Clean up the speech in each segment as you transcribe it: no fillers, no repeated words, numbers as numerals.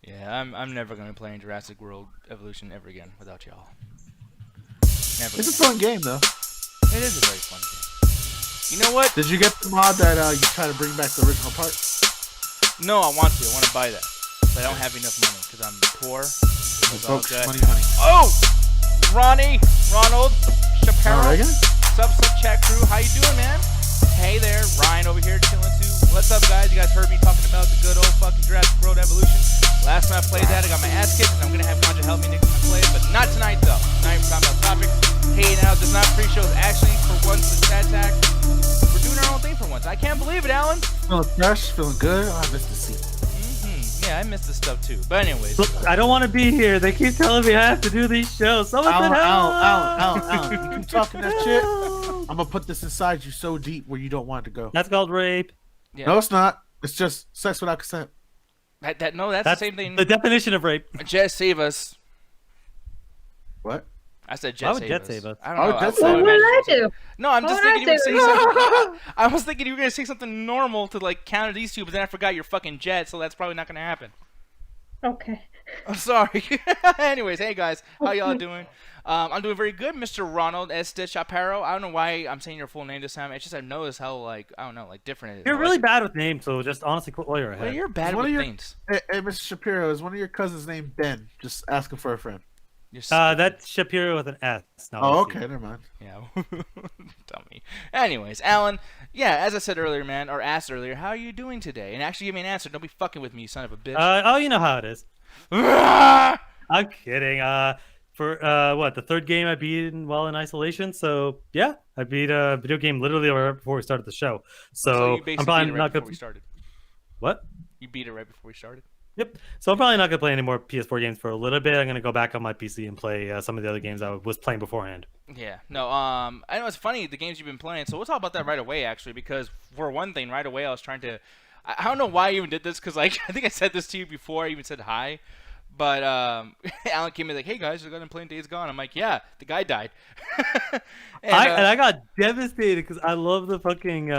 Yeah, I'm never gonna be playing Jurassic World Evolution ever again without y'all. Never It's a gonna. fun game though. It is a very fun game. You know what? Did you get the mod that you try to bring back the original part? No, I want to. I want to buy that, but I don't have enough money because I'm poor. Folks, good. money, money. Oh, Ronald, Shapiro, Reagan? sub chat crew. How you doing, man? Hey there, Ryan over here chilling too. What's up, guys? You guys heard me talking about the good old fucking Jurassic World Evolution. Last time I played that, I got my ass kicked, and I'm gonna have Ganja help me next time I play it, but not tonight though. Tonight we're talking about topics. Hey, now this not pre-show. It's actually for once the chat tag. We're doing our own thing for once. I can't believe it, Alan. Feeling fresh, feeling good. Oh, I missed the seat. Yeah, I missed this stuff too. But anyways, Look, I don't want to be here. They keep telling me I have to do these shows. Someone said help. Alan. You keep talking that shit. I'm gonna put this inside you so deep where you don't want it to go. That's called rape. yeah. No, it's not. It's just sex without consent. That's the same thing. The definition of rape. Jet save us. What? I said Jet Why would save Jet us. save us? I don't know. Jet I save would us. What did I imagine do? No, I'm just What thinking you would did say I something. I was thinking you were gonna say something normal to like counter these two, but then I forgot you're fucking Jet, so that's probably not gonna happen. Okay. I'm sorry. Anyways, hey guys, how y'all doing? I'm doing very good, Mr. Ronald Estes Shapiro. I don't know why I'm saying your full name this time. It's just I've noticed how like I don't know, like different it is. You're really bad with names, so just honestly quit while you're ahead. Well, you're bad One with of your- names. Hey, Mr. Shapiro, is one of your cousins named Ben? Just asking for a friend. You're stupid. That's Shapiro with an S. Not Oh, with a C. okay, never mind. Yeah. Dummy. Anyways, Alan, yeah, as I said earlier, man, or asked earlier, how are you doing today? And actually give me an answer. Don't be fucking with me, you son of a bitch. Oh, you know how it is. Ah! I'm kidding. For the third game I beat while in isolation. So yeah, I beat a video game literally right before we started the show. So you basically I'm probably beat it right not before gonna. we started. What? You beat it right before we started. Yep. So I'm probably not gonna play any more PS4 games for a little bit. I'm gonna go back on my PC and play some of the other games I was playing beforehand. Yeah. No, I know it's funny, the games you've been playing, so we'll talk about that right away, actually, because for one thing, right away I was trying to... I don't know why I even did this, because, like, I think I said this to you before I even said hi, but Alan came in like, hey, guys, I'm playing Days Gone. I'm like, yeah, the guy died. and I got devastated because I love the fucking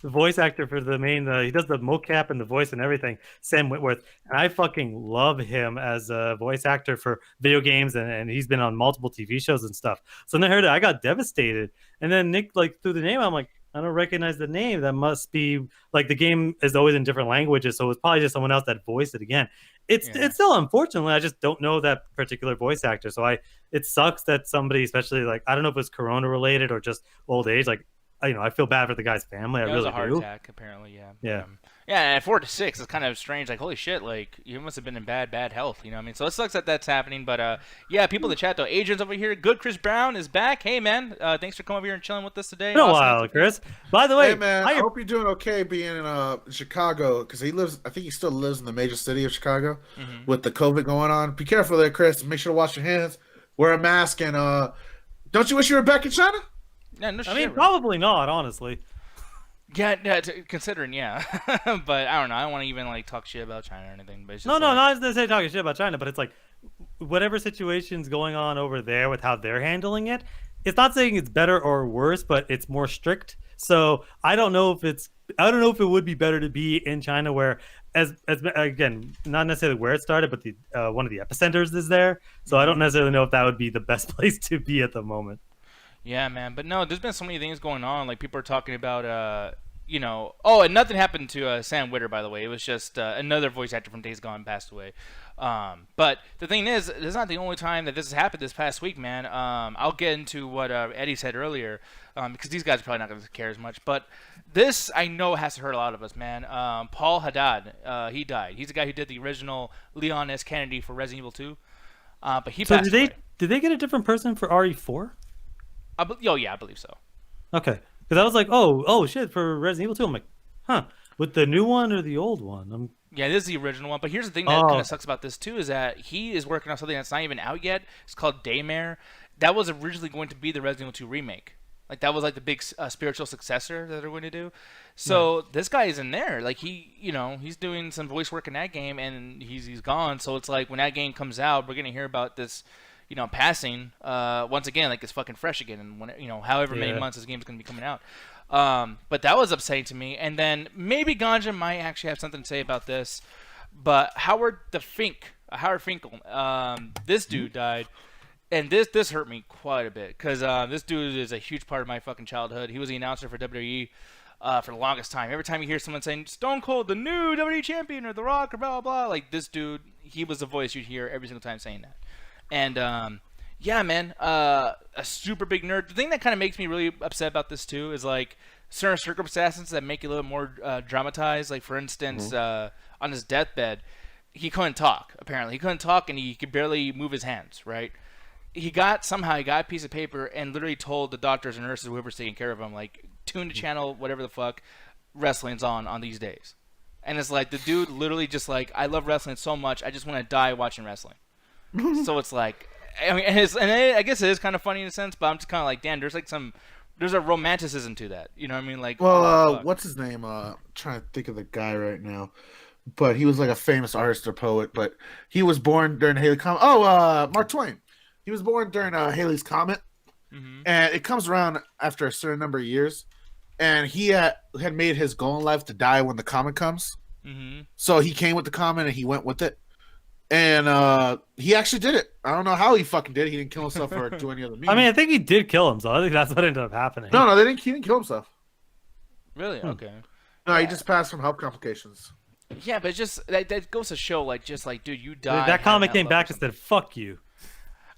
voice actor for the main. He does the mocap and the voice and everything, Sam Witwerth, and I fucking love him as a voice actor for video games, and he's been on multiple TV shows and stuff. So when I heard it, I got devastated. And then Nick like threw the name. I'm like, I don't recognize the name. That must be like the game is always in different languages, so it's probably just someone else that voiced it again. It's still unfortunately I just don't know that particular voice actor. So it sucks that somebody, especially like I don't know if it's Corona related or just old age. Like I feel bad for the guy's family. I it really was a heart do. attack, apparently, yeah. Yeah. Yeah, and at 4 to 6, it's kind of strange. Like, holy shit, like, you must have been in bad health, you know what I mean? So it sucks that that's happening, but, yeah, people in the chat, though. Agents over here. Good Chris Brown is back. Hey, man, thanks for coming over here and chilling with us today. Been a Awesome. while, Chris. By the way, Hey man, I hope you're doing okay being in Chicago because he lives. I think he still lives in the major city of Chicago with the COVID going on. Be careful there, Chris. Make sure to wash your hands, wear a mask, and don't you wish you were back in China? Yeah, no I shit, mean, right? probably not, honestly. Yeah, considering, yeah. But I don't know. I don't want to even, like, talk shit about China or anything. But it's just No, like, not necessarily talking shit about China, but it's like whatever situation's going on over there with how they're handling it. It's not saying it's better or worse, but it's more strict. So I don't know if it would be better to be in China where, as again, not necessarily where it started, but the one of the epicenters is there. So I don't necessarily know if that would be the best place to be at the moment. Yeah, man. But no, there's been so many things going on. Like, people are talking about, oh, and nothing happened to Sam Witter, by the way. It was just another voice actor from Days Gone passed away. But the thing is, this is not the only time that this has happened this past week, man. I'll get into what Eddie said earlier, because these guys are probably not going to care as much. But this, I know, has to hurt a lot of us, man. Paul Haddad, he died. He's the guy who did the original Leon S. Kennedy for Resident Evil 2. But he passed away. Did they get a different person for RE4? Yeah, I believe so. Okay, because I was like, oh shit, for Resident Evil 2. I'm like, huh, with the new one or the old one? Yeah, this is the original one. But here's the thing that kind of sucks about this too is that he is working on something that's not even out yet. It's called Daymare. That was originally going to be the Resident Evil 2 remake. Like that was like the big spiritual successor that they're going to do. So this guy is in there. Like he's doing some voice work in that game, and he's gone. So it's like when that game comes out, we're gonna hear about this. Passing once again, like it's fucking fresh again, and when however many months this game's gonna be coming out. But that was upsetting to me. And then maybe Ganja might actually have something to say about this. But Howard Finkel, this dude died. And this hurt me quite a bit because this dude is a huge part of my fucking childhood. He was the announcer for WWE for the longest time. Every time you hear someone saying Stone Cold, the new WWE champion, or The Rock, or blah, blah, blah, like this dude, he was the voice you'd hear every single time saying that. And yeah, man, a super big nerd. The thing that kind of makes me really upset about this too is like certain circumstances that make it a little more dramatized. Like for instance, on his deathbed, he couldn't talk. Apparently, he couldn't talk and he could barely move his hands. Right. He got a piece of paper and literally told the doctors and nurses, whoever's taking care of him, like, tune the channel, whatever the fuck, wrestling's on these days. And it's like the dude literally just like, I love wrestling so much, I just want to die watching wrestling. So it's like, I mean, I guess it is kind of funny in a sense, but I'm just kind of like, damn, there's a romanticism to that. You know what I mean? Like, well, what's his name? I'm trying to think of the guy right now. But he was like a famous artist or poet, but he was born during Haley Comet. Mark Twain. He was born during Haley's Comet, and it comes around after a certain number of years. And he had made his goal in life to die when the comet comes. So he came with the comet and he went with it. And he actually did it. I don't know how he fucking did it. He didn't kill himself or do any other means. I mean, I think he did kill himself. I think that's what ended up happening. No, he didn't kill himself. Really? Okay. No, he just passed from health complications. Yeah, but it's just that goes to show, like, dude, you died. That comic came back and said, "Fuck you."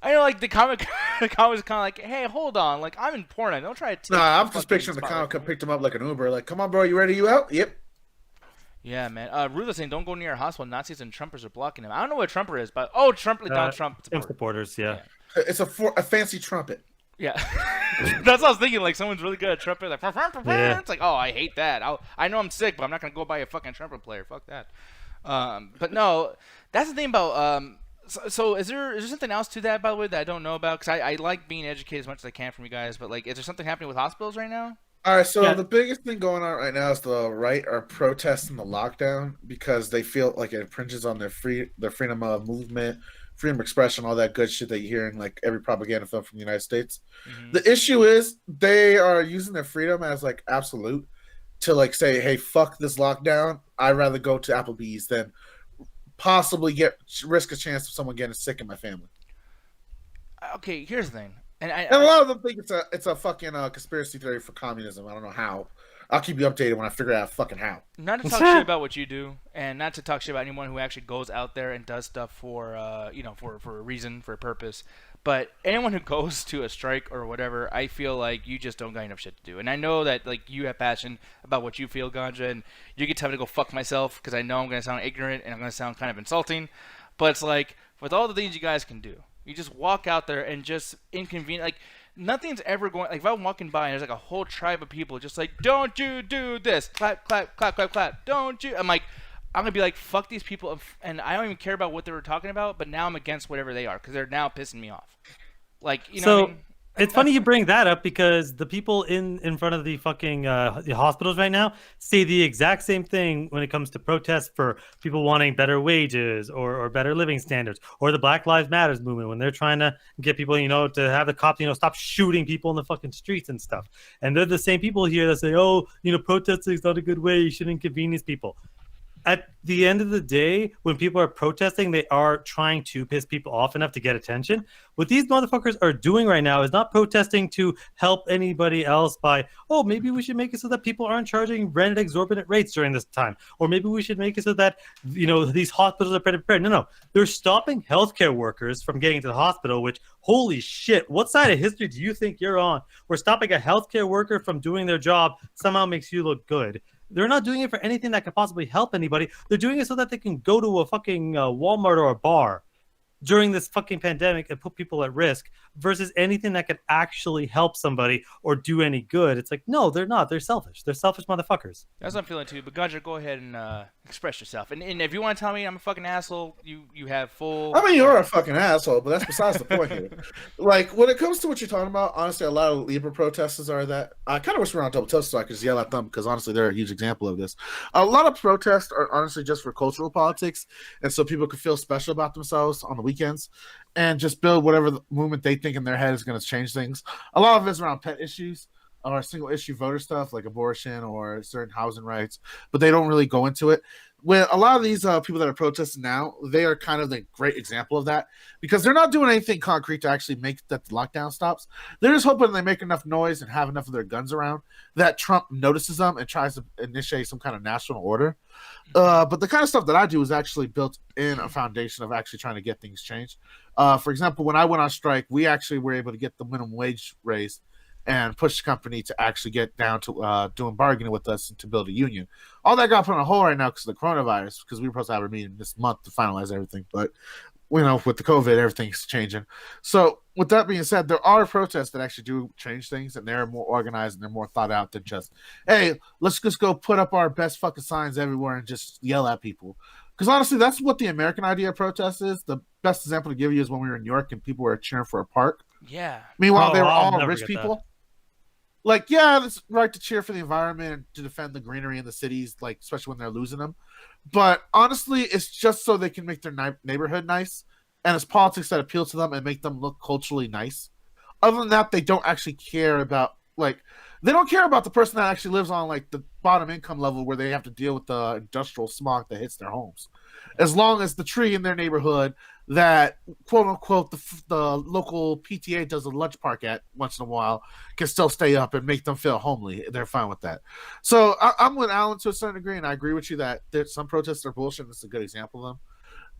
I know, like the comic was kind of like, hey, hold on, like I'm in porn. Don't try to. No, I'm just picturing the comic picked him up like an Uber. Like, come on, bro, you ready? You out? Yep. Yeah, man. Ruth is saying, don't go near a hospital. Nazis and Trumpers are blocking him. I don't know what a Trumper is, but Trump, like Donald Trump supporters. Yeah. It's a fancy trumpet. Yeah, that's what I was thinking. Like someone's really good at trumpet. Like, it's like, oh, I hate that. I know I'm sick, but I'm not gonna go buy a fucking trumpet player. Fuck that. But no, that's the thing about So is there something else to that, by the way, that I don't know about? Because I like being educated as much as I can from you guys, but like, is there something happening with hospitals right now? All right, so the biggest thing going on right now is the right are protesting the lockdown because they feel like it infringes on their freedom of movement, freedom of expression, all that good shit that you hear in like every propaganda film from the United States. The issue is they are using their freedom as like absolute to like say, hey, fuck this lockdown. I'd rather go to Applebee's than possibly risk a chance of someone getting sick in my family. Okay, here's the thing, and a lot of them think it's a fucking conspiracy theory for communism. I don't know how. I'll keep you updated when I figure out fucking how. Not to talk shit about what you do, and not to talk shit about anyone who actually goes out there and does stuff for for a reason, for a purpose. But anyone who goes to a strike or whatever, I feel like you just don't got enough shit to do. And I know that like you have passion about what you feel, Ganja, and you can tell me to go fuck myself because I know I'm gonna sound ignorant and I'm gonna sound kind of insulting. But it's like with all the things you guys can do, you just walk out there and just inconvenient. Like nothing's ever going. Like if I'm walking by and there's like a whole tribe of people just like, don't you do this? Clap, clap, clap, clap, clap. Don't you? I'm like, I'm gonna be like, fuck these people, and I don't even care about what they were talking about. But now I'm against whatever they are because they're now pissing me off. Like, you know. So what I mean? It's funny you bring that up because the people in front of the fucking the hospitals right now say the exact same thing when it comes to protests for people wanting better wages or better living standards, or the Black Lives Matters movement when they're trying to get people, to have the cops, stop shooting people in the fucking streets and stuff. And they're the same people here that say, oh, protesting is not a good way. You shouldn't inconvenience people. At the end of the day, when people are protesting, they are trying to piss people off enough to get attention. What these motherfuckers are doing right now is not protesting to help anybody else by, oh, maybe we should make it so that people aren't charging rent at exorbitant rates during this time. Or maybe we should make it so that, these hospitals are prepared. No. They're stopping healthcare workers from getting to the hospital, which, holy shit, what side of history do you think you're on? Where stopping a healthcare worker from doing their job somehow makes you look good. They're not doing it for anything that could possibly help anybody. They're doing it so that they can go to a fucking Walmart or a bar during this fucking pandemic and put people at risk versus anything that could actually help somebody or do any good. It's like, no, they're not. They're selfish. They're selfish motherfuckers. That's what I'm feeling too. But Ganja, go ahead and express yourself. And if you want to tell me I'm a fucking asshole, you have full. I mean, you're a fucking asshole, but that's besides the point here. Like, when it comes to what you're talking about, honestly, a lot of Libra protesters are that. I kind of wish we were on Double Toast so I could just yell at them because, honestly, they're a huge example of this. A lot of protests are honestly just for cultural politics, and so people could feel special about themselves on the weekends and just build whatever the movement they think in their head is going to change things. A lot of it is around pet issues or single issue voter stuff like abortion or certain housing rights, but they don't really go into it. when a lot of these people that are protesting now, they are kind of the great example of that because they're not doing anything concrete to actually make that the lockdown stops. They're just hoping they make enough noise and have enough of their guns around that Trump notices them and tries to initiate some kind of national order. But the kind of stuff that I do is actually built in a foundation of actually trying to get things changed. For example, when I went on strike, we actually were able to get the minimum wage raised and push the company to actually get down to doing bargaining with us and to build a union. All that got put on a hold right now because of the coronavirus, because we were supposed to have a meeting this month to finalize everything. But, with the COVID, everything's changing. So with that being said, there are protests that actually do change things, and they're more organized and they're more thought out than just, hey, let's just go put up our best fucking signs everywhere and just yell at people. Because honestly, that's what the American idea of protest is. The best example to give you is when we were in New York and people were cheering for a park. Yeah. Meanwhile, they were all rich people. Like, yeah, it's right to cheer for the environment and to defend the greenery in the cities, like especially when they're losing them. But honestly, it's just so they can make their neighborhood nice, and it's politics that appeal to them and make them look culturally nice. Other than that, they don't actually care about they don't care about the person that actually lives on like the bottom income level where they have to deal with the industrial smog that hits their homes. As long as the tree in their neighborhood that quote unquote the local PTA does a lunch park at once in a while can still stay up and make them feel homely, they're fine with that. So I'm with Alan to a certain degree, and I agree with you that some protests are bullshit. And this is a good example of them,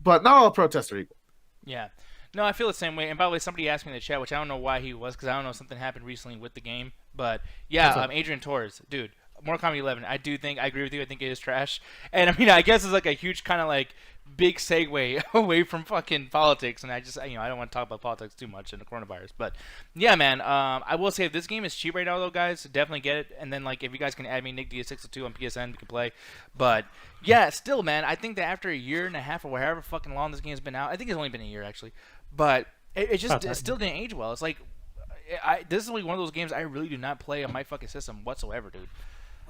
but not all protests are equal. Yeah. No, I feel the same way. And by the way, somebody asked me in the chat, which I don't know why he was, because I don't know, something happened recently with the game. But yeah, Adrian Torres, dude, Mortal Kombat 11. I agree with you. I think it is trash. And I mean, I guess it's like a huge kind of like big segue away from fucking politics. And I just, I don't want to talk about politics too much in the coronavirus. But yeah, man, I will say if this game is cheap right now, though, guys, definitely get it. And then like if you guys can add me Nick Dia602 on PSN, we can play. But yeah, still, man, I think that after a year and a half or however fucking long this game's been out, I think it's only been a year actually. But it still didn't age well. It's like this is like one of those games I really do not play on my fucking system whatsoever, dude.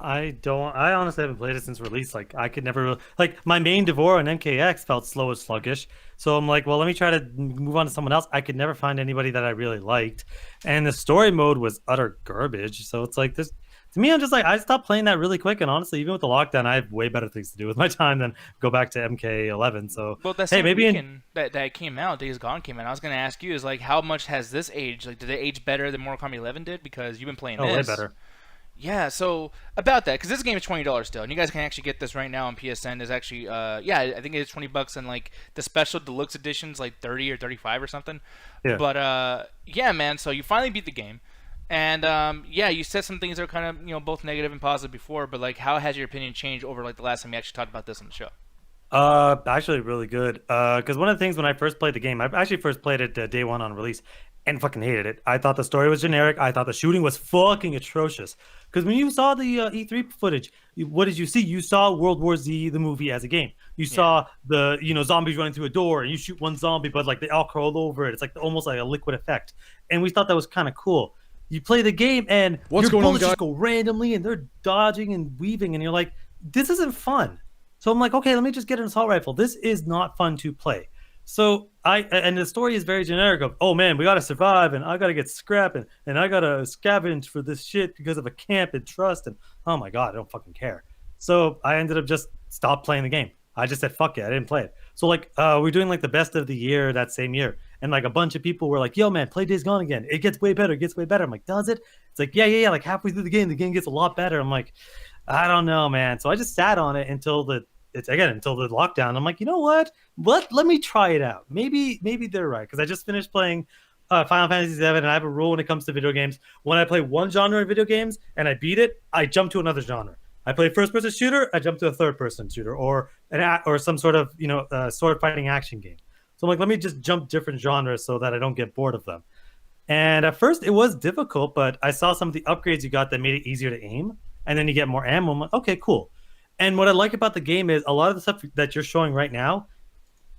I honestly haven't played it since release. Like I could never my main Devora and MKX felt slow and sluggish. So I'm like, well, let me try to move on to someone else. I could never find anybody that I really liked, and the story mode was utter garbage. So it's like this. To me, I'm just like, I stopped playing that really quick. And honestly, even with the lockdown, I have way better things to do with my time than go back to MK11. So, well, that's maybe that came out, Days Gone came out. I was going to ask you is like, how much has this aged? Like, did it age better than Mortal Kombat 11 did? Because you've been playing this. Oh, way better. Yeah, so about that, because this game is $20 still, and you guys can actually get this right now on PSN. Is actually, I think it's $20, and like the special deluxe edition's like 30 or 35 or something. Yeah. But yeah, man. So you finally beat the game. And yeah, you said some things that are kind of both negative and positive before, but like, how has your opinion changed over like the last time you actually talked about this on the show? Actually, really good. Because one of the things when I first played the game, I actually first played it day one on release, and fucking hated it. I thought the story was generic. I thought the shooting was fucking atrocious. Because when you saw the E3 footage, what did you see? You saw World War Z the movie as a game. You saw the zombies running through a door, and you shoot one zombie, but like they all crawl over it. It's like almost like a liquid effect, and we thought that was kind of cool. You play the game and your bullets just go randomly and they're dodging and weaving and you're like, this isn't fun. So I'm like, okay, let me just get an assault rifle. This is not fun to play. So and the story is very generic of, oh man, we got to survive and I got to get scrap and I got to scavenge for this shit because of a camp and trust. And oh my God, I don't fucking care. So I ended up just stopped playing the game. I just said, fuck it. I didn't play it. So like, we're doing like the best of the year that same year. And like a bunch of people were like, yo, man, play Days Gone again. It gets way better. It gets way better. I'm like, does it? It's like, yeah. Like halfway through the game gets a lot better. I'm like, I don't know, man. So I just sat on it until the lockdown. I'm like, you know what? Let me try it out. Maybe they're right. Because I just finished playing Final Fantasy VII, and I have a rule when it comes to video games. When I play one genre in video games and I beat it, I jump to another genre. I play first-person shooter, I jump to a third-person shooter, or some sort of sword fighting action game. So I'm like, let me just jump different genres so that I don't get bored of them. And at first, it was difficult, but I saw some of the upgrades you got that made it easier to aim, and then you get more ammo. I'm like, okay, cool. And what I like about the game is a lot of the stuff that you're showing right now,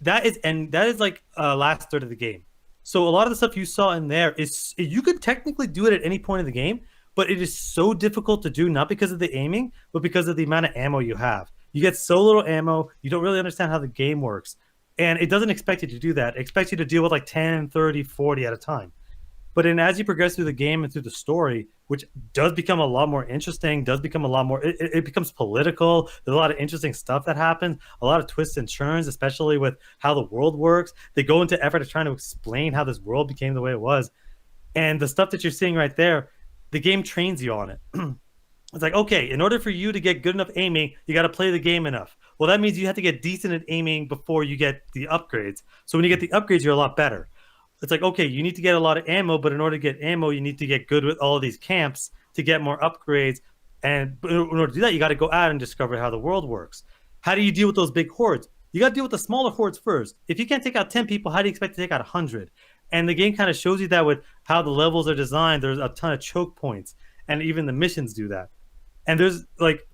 that is like last third of the game. So a lot of the stuff you saw in there is you could technically do it at any point in the game, but it is so difficult to do, not because of the aiming, but because of the amount of ammo you have. You get so little ammo, you don't really understand how the game works. And it doesn't expect you to do that. It expects you to deal with like 10, 30, 40 at a time. But then as you progress through the game and through the story, which does become a lot more interesting, does become a lot more, it becomes political. There's a lot of interesting stuff that happens, a lot of twists and turns, especially with how the world works. They go into effort of trying to explain how this world became the way it was. And the stuff that you're seeing right there, the game trains you on it. It's like, okay, in order for you to get good enough aiming, you got to play the game enough. Well, that means you have to get decent at aiming before you get the upgrades. So when you get the upgrades, you're a lot better. It's like, okay, you need to get a lot of ammo, but in order to get ammo, you need to get good with all of these camps to get more upgrades. And in order to do that, you got to go out and discover how the world works. How do you deal with those big hordes? You got to deal with the smaller hordes first. If you can't take out 10 people, how do you expect to take out 100? And the game kind of shows you that with how the levels are designed. There's a ton of choke points, and even the missions do that. And there's like,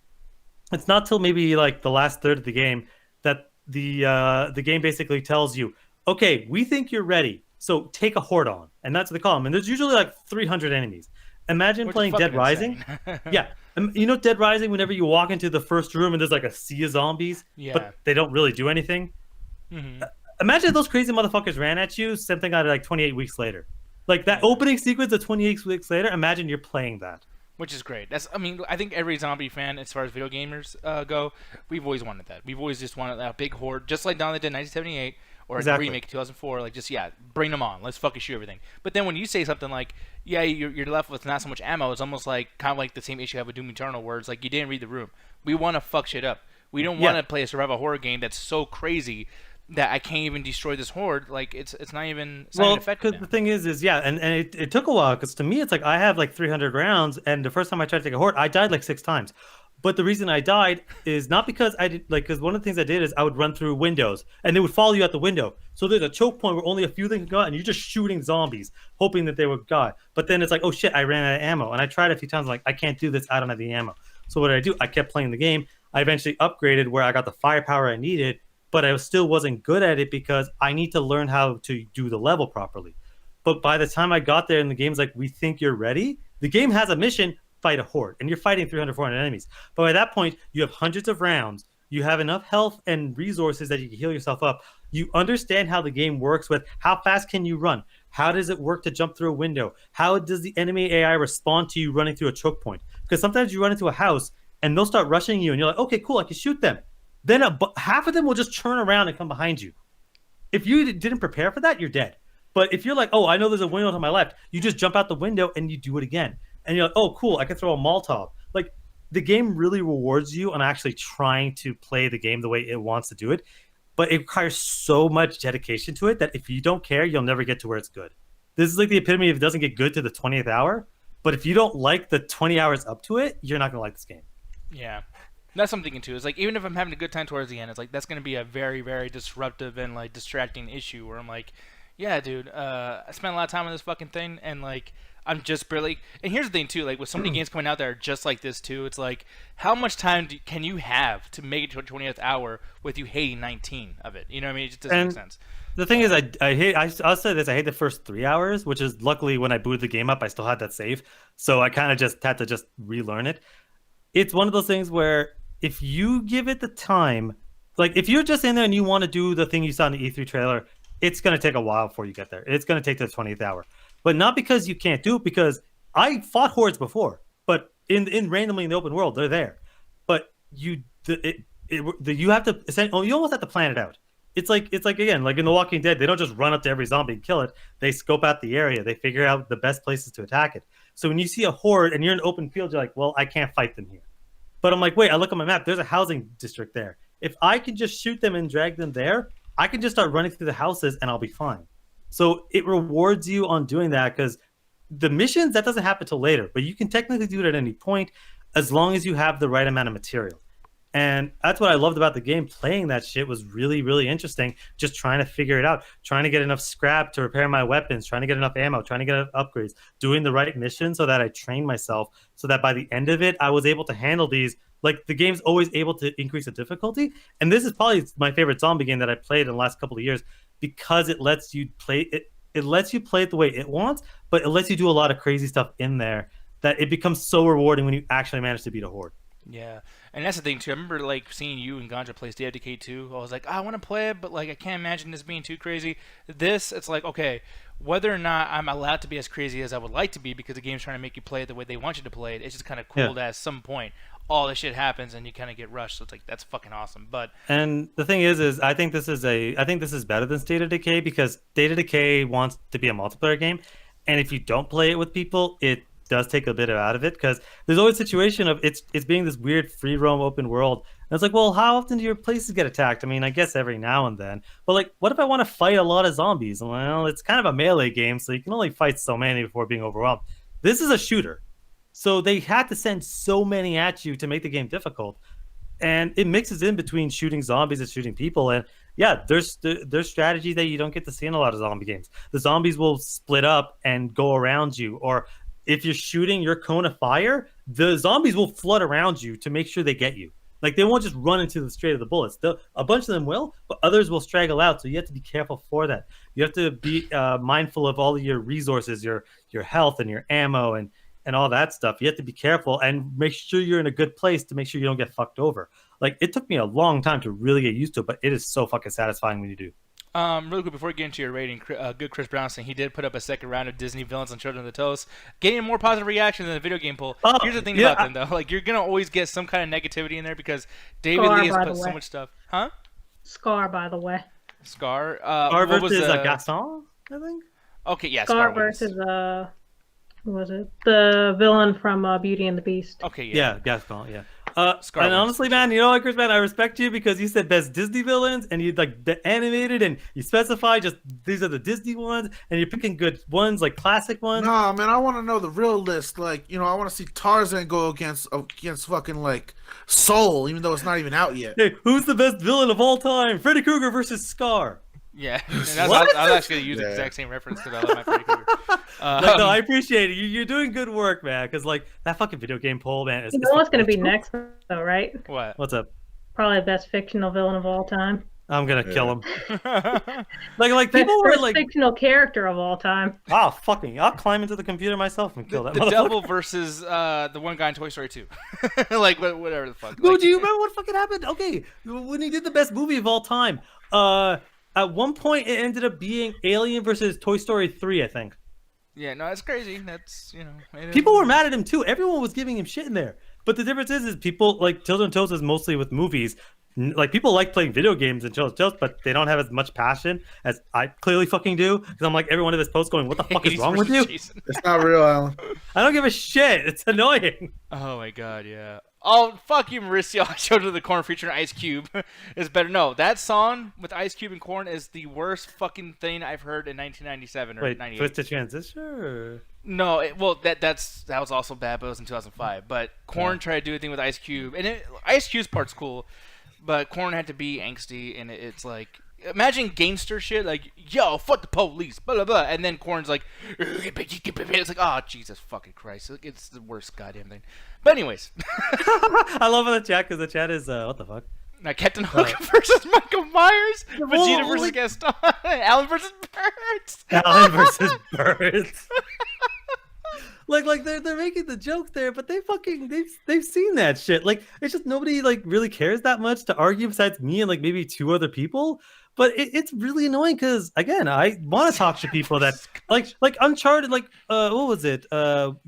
it's not till maybe like the last third of the game that the game basically tells you, okay, we think you're ready, so take a horde on, and that's what they call them. And there's usually like 300 enemies. Imagine playing Dead Rising. Yeah, you know Dead Rising. Whenever you walk into the first room and there's like a sea of zombies, but they don't really do anything. Mm-hmm. Imagine if those crazy motherfuckers ran at you. Something out of like 28 weeks later, like that opening sequence of 28 weeks later. Imagine you're playing that. Which is great. I mean, I think every zombie fan, as far as video gamers go, we've always wanted that. We've always just wanted that big horde, just like Dawn of the Dead 1978 or a remake 2004. Like, just bring them on. Let's fucking shoot everything. But then when you say something like, you're left with not so much ammo, it's almost like kind of like the same issue I have with Doom Eternal, where it's like you didn't read the room. We want to fuck shit up. We don't want to play a survival horror game that's so crazy that I can't even destroy this horde. Like, it's not even effective. Because the thing is and it took a while, because to me it's like I have like 300 rounds, and the first time I tried to take a horde, I died like 6 times. But the reason I died is not because I did, like, because one of the things I did is I would run through windows and they would follow you out the window. So there's a choke point where only a few things can go out, and you're just shooting zombies, hoping that they would die. But then it's like, oh shit, I ran out of ammo, and I tried a few times, like, I can't do this, I don't have the ammo. So what did I do? I kept playing the game. I eventually upgraded where I got the firepower I needed, but I still wasn't good at it because I need to learn how to do the level properly. But by the time I got there and the game's like, we think you're ready, the game has a mission, fight a horde, and you're fighting 300, 400 enemies. But by that point, you have hundreds of rounds. You have enough health and resources that you can heal yourself up. You understand how the game works with how fast can you run? How does it work to jump through a window? How does the enemy AI respond to you running through a choke point? Because sometimes you run into a house and they'll start rushing you and you're like, okay, cool, I can shoot them. Then half of them will just turn around and come behind you. If you didn't prepare for that, you're dead. But if you're like, oh, I know there's a window to my left, you just jump out the window and you do it again. And you're like, oh, cool, I can throw a Molotov. Like, the game really rewards you on actually trying to play the game the way it wants to do it. But it requires so much dedication to it that if you don't care, you'll never get to where it's good. This is like the epitome of it doesn't get good to the 20th hour. But if you don't like the 20 hours up to it, you're not going to like this game. Yeah. That's something too. It's like, even if I'm having a good time towards the end, it's like that's going to be a very, very disruptive and like distracting issue where I'm like, yeah, dude, I spent a lot of time on this fucking thing, and like I'm just barely. And here's the thing too, like with so many games coming out that are just like this too, it's like how much time can you have to make it to a 20th hour with you hating 19 of it? You know what I mean? It just doesn't make sense. The thing is, I'll say this, I hate the first 3 hours, which is luckily when I booted the game up, I still had that save, so I kind of just had to just relearn it. It's one of those things where if you give it the time, like if you're just in there and you want to do the thing you saw in the E3 trailer, it's going to take a while before you get there. It's going to take to the 20th hour. But not because you can't do it, because I fought hordes before, but in randomly in the open world, they're there. But you have to, you almost have to plan it out. It's like again, like in The Walking Dead, they don't just run up to every zombie and kill it. They scope out the area. They figure out the best places to attack it. So when you see a horde and you're in an open field, you're like, well, I can't fight them here. But I'm like, wait, I look at my map. There's a housing district there. If I can just shoot them and drag them there, I can just start running through the houses and I'll be fine. So it rewards you on doing that, because the missions, that doesn't happen till later. But you can technically do it at any point as long as you have the right amount of material. And that's what I loved about the game. Playing that shit was really, really interesting. Just trying to figure it out. Trying to get enough scrap to repair my weapons. Trying to get enough ammo. Trying to get enough upgrades. Doing the right mission so that I trained myself. So that by the end of it, I was able to handle these. Like, the game's always able to increase the difficulty. And this is probably my favorite zombie game that I played in the last couple of years, because it lets you play it. It lets you play it the way it wants, but it lets you do a lot of crazy stuff in there that it becomes so rewarding when you actually manage to beat a horde. Yeah, and that's the thing too. I remember like seeing you and Ganja play State of Decay 2. I was like, I want to play it, but like I can't imagine this being too crazy. This, it's like, okay, whether or not I'm allowed to be as crazy as I would like to be because the game's trying to make you play it the way they want you to play it, it's just kind of cool that at some point all this shit happens and you kind of get rushed. So it's like that's fucking awesome. But And the thing is I think this is better than State of Decay because State of Decay wants to be a multiplayer game, and if you don't play it with people, it does take a bit out of it because there's always a situation of it's being this weird free roam open world. And it's like, well, how often do your places get attacked? I mean, I guess every now and then. But like, what if I want to fight a lot of zombies? Well, it's kind of a melee game, so you can only fight so many before being overwhelmed. This is a shooter. So they had to send so many at you to make the game difficult. And it mixes in between shooting zombies and shooting people. And yeah, there's strategy that you don't get to see in a lot of zombie games. The zombies will split up and go around you, or if you're shooting your cone of fire, the zombies will flood around you to make sure they get you. Like they won't just run into the straight of the bullets. A bunch of them will, but others will straggle out. So you have to be careful for that. You have to be mindful of all of your resources, your health and your ammo and all that stuff. You have to be careful and make sure you're in a good place to make sure you don't get fucked over. Like it took me a long time to really get used to it, but it is so fucking satisfying when you do. Really quick before we get into your rating, good Chris Brown saying he did put up a second round of Disney villains on Children of the Toast, getting a more positive reaction than the video game poll. Here's the thing about them though, like you're gonna always get some kind of negativity in there because David Lee has put so much stuff. Huh? Scar, by the way. Scar. Scar versus Gaston, I think. Okay, yeah. Scar versus who was it? The villain from Beauty and the Beast. Okay, yeah, Gaston, yeah. Scar and wins. honestly, man, you know what, Chris, man, I respect you because you said best Disney villains, and you like the animated, and you specify just these are the Disney ones, and you're picking good ones, like classic ones. Nah, man, I want to know the real list. Like, you know, I want to see Tarzan go against fucking like Soul, even though it's not even out yet. Hey, who's the best villain of all time? Freddy Krueger versus Scar. Yeah, and I was actually going to use the exact same reference because I love my Freddy Krueger. No, I appreciate it. You're doing good work, man. Because like that fucking video game poll, man. You know what's going to be next, though, right? What? What's up? Probably the best fictional villain of all time. I'm gonna kill him. like people were like fictional character of all time. Oh fucking! I'll climb into the computer myself and kill that. The devil versus the one guy in Toy Story 2. Like whatever the fuck. No, do you remember what fucking happened? Okay, when he did the best movie of all time, at one point it ended up being Alien versus Toy Story 3, I think. Yeah, no, that's crazy. That's people were mad at him too. Everyone was giving him shit in there. But the difference is people like Children of Toast is mostly with movies. Like people like playing video games in Children of Toast, but they don't have as much passion as I clearly fucking do. Because I'm like every one of his posts going, "What the fuck is wrong with you?" It's not real, Alan. I don't give a shit. It's annoying. Oh my god, yeah. Oh fuck you, Mauricio! I showed you the Korn featuring Ice Cube. Is better. No, that song with Ice Cube and Korn is the worst fucking thing I've heard in 1997 or 98. Twisted Transistor? Or... No, that was also bad, but it was in 2005. But Korn tried to do a thing with Ice Cube, and Ice Cube's part's cool, but Korn had to be angsty, and it's like imagine gangster shit like yo fuck the police, blah blah blah, and then Korn's like it's like oh Jesus fucking Christ, it's the worst goddamn thing. But anyways, I love the chat because the chat is what the fuck. Now Captain Hook versus Michael Myers, Vegeta versus Gaston, Alan versus Birds. Alan versus Birds. Like they're making the joke there, but they've seen that shit. Like it's just nobody like really cares that much to argue besides me and like maybe two other people. But it's really annoying because again, I want to talk to people that like Uncharted, like what was it? Put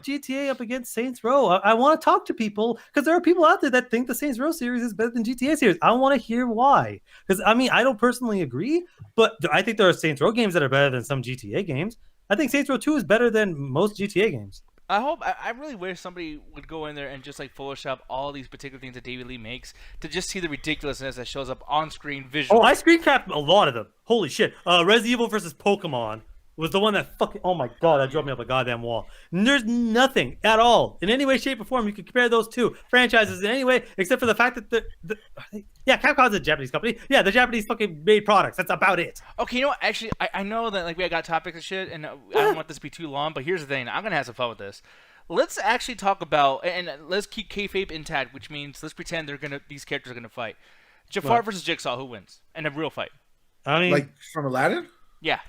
GTA up against Saints Row. I want to talk to people because there are people out there that think the Saints Row series is better than GTA series. I want to hear why. Because I mean, I don't personally agree, but I think there are Saints Row games that are better than some GTA games. I think Saints Row 2 is better than most GTA games. I really wish somebody would go in there and just like Photoshop all these particular things that David Lee makes to just see the ridiculousness that shows up on screen visually. Oh, I screen capped a lot of them. Holy shit. Resident Evil versus Pokemon was the one that fucking, oh my god, that drove me up a goddamn wall. And there's nothing at all in any way, shape, or form you can compare those two franchises in any way, except for the fact that Capcom's a Japanese company. Yeah, the Japanese fucking made products. That's about it. Okay, you know what? Actually, I know that like we got topics and shit, and I don't want this to be too long, but here's the thing. I'm gonna have some fun with this. Let's actually talk about, and let's keep kayfabe intact, which means let's pretend these characters are gonna fight. Jafar versus Jigsaw, who wins? In a real fight. I mean, like from Aladdin? Yeah.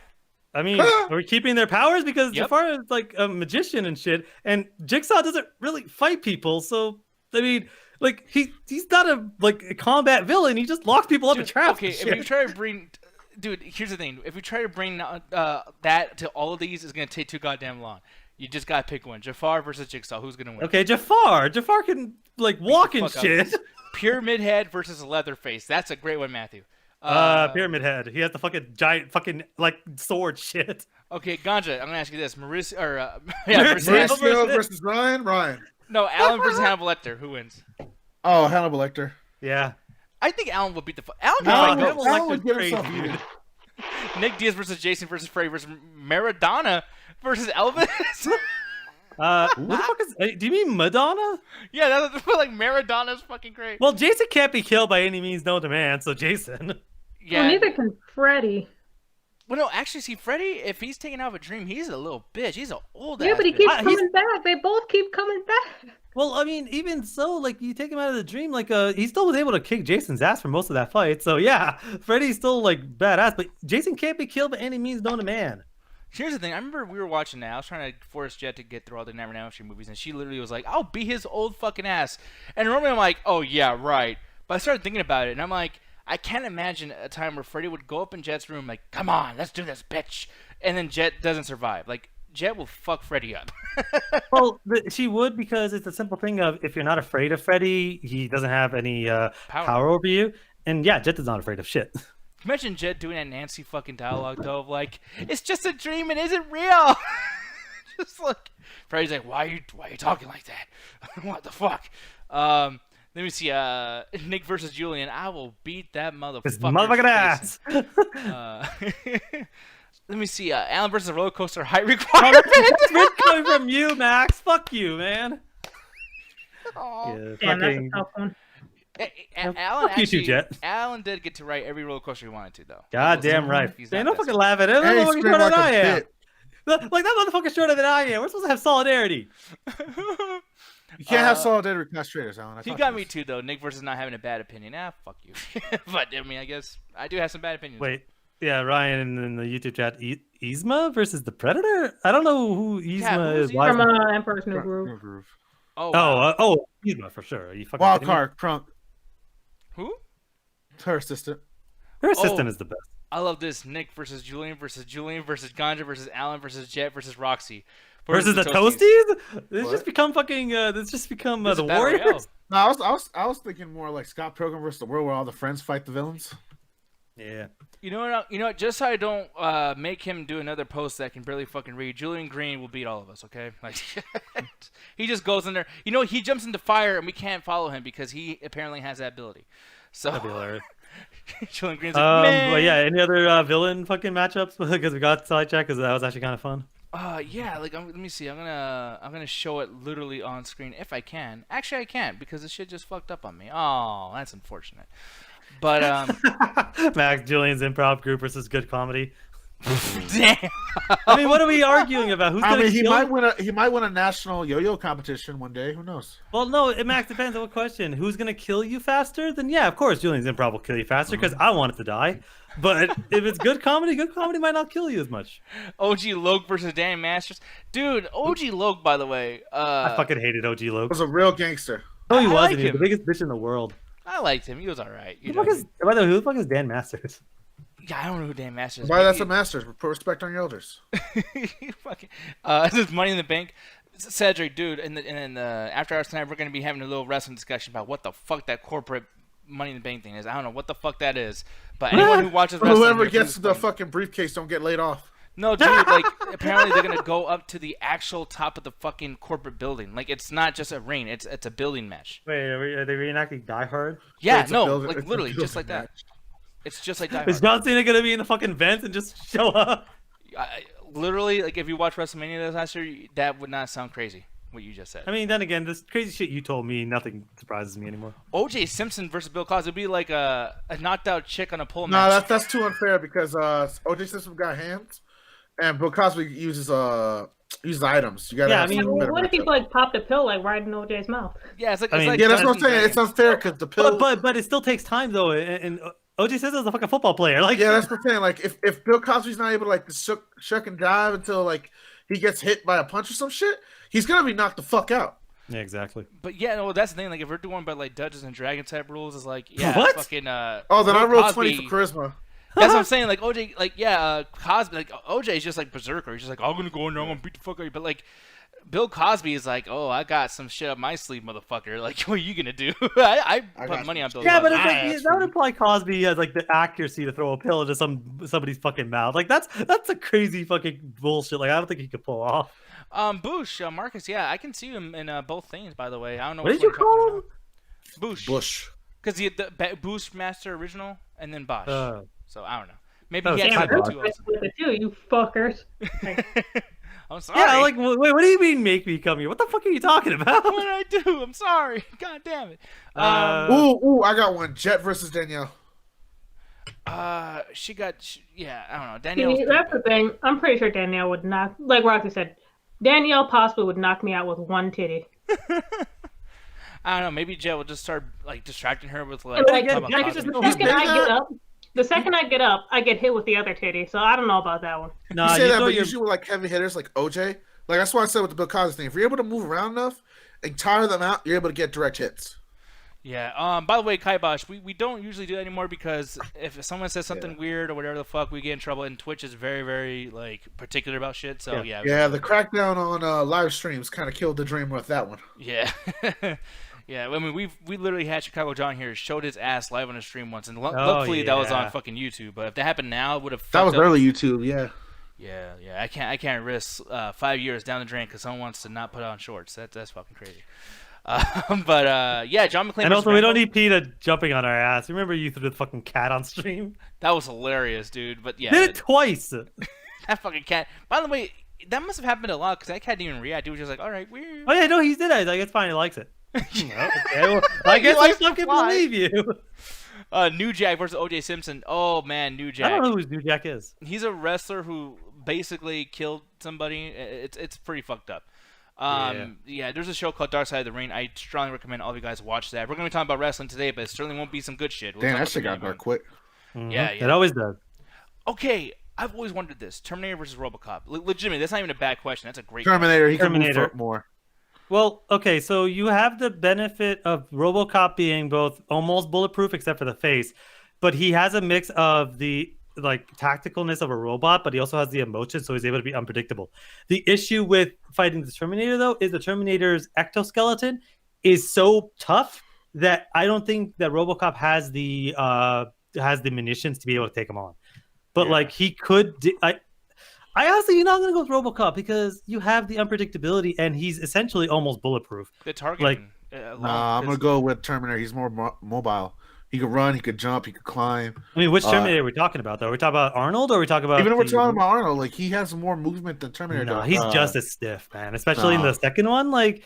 I mean, are we keeping their powers? Because Yep. Jafar is like a magician and shit, and Jigsaw doesn't really fight people, so I mean, like he's not a combat villain. He just locks people up in traps. Okay, if you try to bring, dude, here's the thing: if we try to bring that to all of these, it's gonna take too goddamn long. You just gotta pick one. Jafar versus Jigsaw. Who's gonna win? Okay, Jafar. Jafar can like walk and shit. Pyramid Head versus Leatherface. That's a great one, Matthew. Pyramid Head. He has the fucking giant fucking like sword shit. Okay, Ganja. I'm gonna ask you this: Mauricio versus Ryan. Ryan. No, Alan versus Hannibal Lecter. Who wins? Oh, Hannibal Lecter. Yeah. I think Alan would beat the Alan would get crazy, himself dude. beat. Nick Diaz versus Jason versus Freddy versus Maradona versus Elvis. What the fuck is? Do you mean Madonna? Yeah, that's like Maradona's fucking great. Well, Jason can't be killed by any means known to man, so Jason. Yeah. Well, neither can Freddy. Well, no, actually, see, Freddy, if he's taking out of a dream, he's a little bitch. He's an old ass. Yeah, but he bitch. keeps coming back. They both keep coming back. Well, I mean, even so, like you take him out of the dream, like he still was able to kick Jason's ass for most of that fight. So yeah, Freddy's still like badass, but Jason can't be killed by any means known to man. Here's the thing. I remember we were watching that. I was trying to force Jet to get through all the Nightmare on Elm Street movies, and she literally was like, "I'll beat his old fucking ass." And normally I'm like, "Oh yeah, right." But I started thinking about it, and I'm like, I can't imagine a time where Freddy would go up in Jet's room like, "Come on, let's do this, bitch," and then Jet doesn't survive. Like Jet will fuck Freddy up. Well, she would, because it's a simple thing of if you're not afraid of Freddy, he doesn't have any power over you. And yeah, Jet is not afraid of shit. Imagine Jet doing that Nancy fucking dialogue though, of like, "It's just a dream, it isn't real." Just like Freddy's like, "Why are you talking like that? What the fuck?" Let me see. Nick versus Julian. I will beat that His motherfucker's motherfucking ass. Let me see. Alan versus roller coaster height requirement. That's rich coming from you, Max. Fuck you, man. Oh. Yeah, Damn, fucking... that's a tough one. Alan Fuck you actually, too, Jet. Alan did get to ride every roller coaster he wanted to, though. God damn right. He's Man, not don't that fucking laugh at him. Hey, That motherfucker's scream shorter like than a I am. bit. Like that motherfucker's shorter than I am. We're supposed to have solidarity. You can't have solidarity with castrators, Alan. He got me too, though. Nick versus not having a bad opinion. Fuck you. But I mean, I guess I do have some bad opinions. Wait. Yeah, Ryan in the YouTube chat. Yzma versus the Predator? I don't know who Yzma who's is. Yzma? From Emperor's New Groove. Oh, wow. Yzma for sure. Are you fucking Wild kidding me? card, Crunk. Who? Her assistant. Her assistant is the best. I love this. Nick versus Julian versus Ganja versus Alan versus Jet versus Roxy. Versus the Toasties? This just become fucking. This just become This is the Battle Royale. Warriors. No, I was thinking more like Scott Pilgrim versus the World, where all the friends fight the villains. Yeah. You know what? Just so I don't make him do another post that I can barely fucking read, Julian Green will beat all of us, okay? Like, he just goes in there. You know, he jumps into fire and we can't follow him because he apparently has that ability. So, That'd be hilarious. Julian Green's like, man. But yeah, any other villain fucking matchups? Because we got sidetracked, because that was actually kind of fun. Yeah, like let me see. I'm gonna show it literally on screen if I can. Actually, I can't because this shit just fucked up on me. Oh, that's unfortunate. But Max Julian's improv group versus good comedy. damn. I mean, what are we arguing about? Who's gonna he kill? might win a national yo-yo competition one day. Who knows? Well, no, Max, depends on what question. Who's gonna kill you faster? Then yeah, of course, Julian's improv will kill you faster because I want it to die. But if it's good comedy might not kill you as much. OG Loke versus Danny Masters, dude. OG Loke, by the way. I fucking hated OG He Loke. was a real gangster. No, he I wasn't. like He was him. the biggest bitch in the world. I liked him. He was all right. By the way, who the fuck is Dan Masters? Yeah, I don't know who Dan Masters is. Why that's a Masters. Put respect on your elders. Fucking, this is Money in the Bank. Cedric, dude, and then after hours tonight, we're going to be having a little wrestling discussion about what the fuck that corporate Money in the Bank thing is. I don't know what the fuck that is. But anyone who watches wrestling... Whoever gets the fucking briefcase don't get laid off. No, dude, like, apparently they're going to go up to the actual top of the fucking corporate building. Like, it's not just a ring. It's a building match. Wait, are they reenacting Die Hard? Yeah, It's a no, building- like, it's a literally, just building like that. match. It's just like Die Is Hard. John Cena gonna be in the fucking vents and just show up? Literally, like, if you watch WrestleMania last year, that would not sound crazy, what you just said. I mean, then again, this crazy shit you told me, nothing surprises me anymore. O.J. Simpson versus Bill Cosby would be like a knocked out chick on a pole No, match. that's too unfair because O.J. Simpson got hands, and Bill Cosby uses items. You gotta. Yeah, have I mean, some better What if he matchup. like popped a pill like right in OJ's mouth? Yeah, it's like, I mean, Yeah, that's what I'm Dungeons and saying. It's Dragons. unfair because the pill. But it still takes time though, and OJ says is a fucking football player. Like, Yeah, that's what I'm saying. Like, if Bill Cosby's not able to like shuck and jive until like he gets hit by a punch or some shit, he's gonna be knocked the fuck out. Yeah, exactly. But yeah, no, that's the thing. Like, if we're doing by like Dungeons and Dragons type rules, it's like, yeah, What? fucking. Oh, then I Bill rolled 20 for Cosby- charisma. That's what I'm saying. Like OJ, like Cosby, like OJ is just like berserker. He's just like, I'm gonna go in there, I'm gonna beat the fuck out of you. But like, Bill Cosby is like, oh, I got some shit up my sleeve, motherfucker. Like, what are you gonna do? I put got money on Bill Yeah, Cosby. but it's like, that would imply Cosby has like the accuracy to throw a pill into somebody's fucking mouth. Like that's a crazy fucking bullshit. Like I don't think he could pull off. Bush, Marcus, yeah, I can see him in both things. By the way, I don't know What which did you one you're talking call him? about. Bush. Because the Bushmaster original and then Bosch. So I don't know. Maybe Oh, he damn, had that's two also. with it too, you fuckers. I'm sorry. Yeah, like wait, what do you mean make me come here? What the fuck are you talking about? What did I do? I'm sorry. God damn it. Ooh, I got one. Jet versus Danielle. Yeah, I don't know. See, Danielle. that's the thing. I'm pretty sure Danielle would knock, like Roxy said, Danielle possibly would knock me out with one titty. I don't know. Maybe Jet will just start like distracting her with like. And, like, yeah, talking I about could just- Cosby. The second I get up, I get hit with the other titty. So I don't know about that one. No, You say that, throw but your- usually with like heavy hitters like OJ, like that's why I said with the Bill Cosby thing. If you're able to move around enough and tire them out, you're able to get direct hits. Yeah. By the way, Kaibosh, we don't usually do that anymore because if someone says something weird or whatever the fuck, we get in trouble. And Twitch is very, very like particular about shit. So yeah. Yeah, the crackdown on live streams kind of killed the dream with that one. Yeah. Yeah, I mean, we literally had Chicago John here showed his ass live on a stream once, and luckily that was on fucking YouTube. But if that happened now, it would have. That was early YouTube, yeah. Yeah. I can't risk 5 years down the drain because someone wants to not put on shorts. That's fucking crazy. But yeah, John McClane. And also, we don't need PETA jumping on our ass. Remember you threw the fucking cat on stream? That was hilarious, dude. But yeah, Did it twice. that fucking cat. By the way, that must have happened a lot because that cat didn't even react. He was just like, all right, weird. Oh yeah, no, he did it. Like it's fine. He likes it. Okay, well, I guess I fucking believe you. New Jack versus OJ Simpson. Oh man, New Jack. I don't know who New Jack is. He's a wrestler who basically killed somebody. It's pretty fucked up. Yeah, there's a show called Dark Side of the Ring. I strongly recommend all of you guys watch that. We're gonna be talking about wrestling today, but it certainly won't be some good shit. Damn, that shit got dark quick. Mm-hmm. Yeah, It always does. Okay, I've always wondered this: Terminator versus RoboCop. Legitimately, that's not even a bad question. That's a great Terminator, he can Terminator. move more. Well, okay, so you have the benefit of RoboCop being both almost bulletproof except for the face, but he has a mix of the like tacticalness of a robot, but he also has the emotion, so he's able to be unpredictable. The issue with fighting the Terminator, though, is the Terminator's ectoskeleton is so tough that I don't think that RoboCop has the munitions to be able to take him on. But like he could. I honestly, you're not going to go with RoboCop because you have the unpredictability, and he's essentially almost bulletproof. The target. Like, I'm going to go with Terminator. He's more mobile. He could run, he could jump, he could climb. I mean, which Terminator are we talking about, though? Are we talking about Arnold, or are we talking about... Even if we're talking about Arnold, like, he has more movement than Terminator No, does. he's just as stiff, man. Especially in the second one. Like,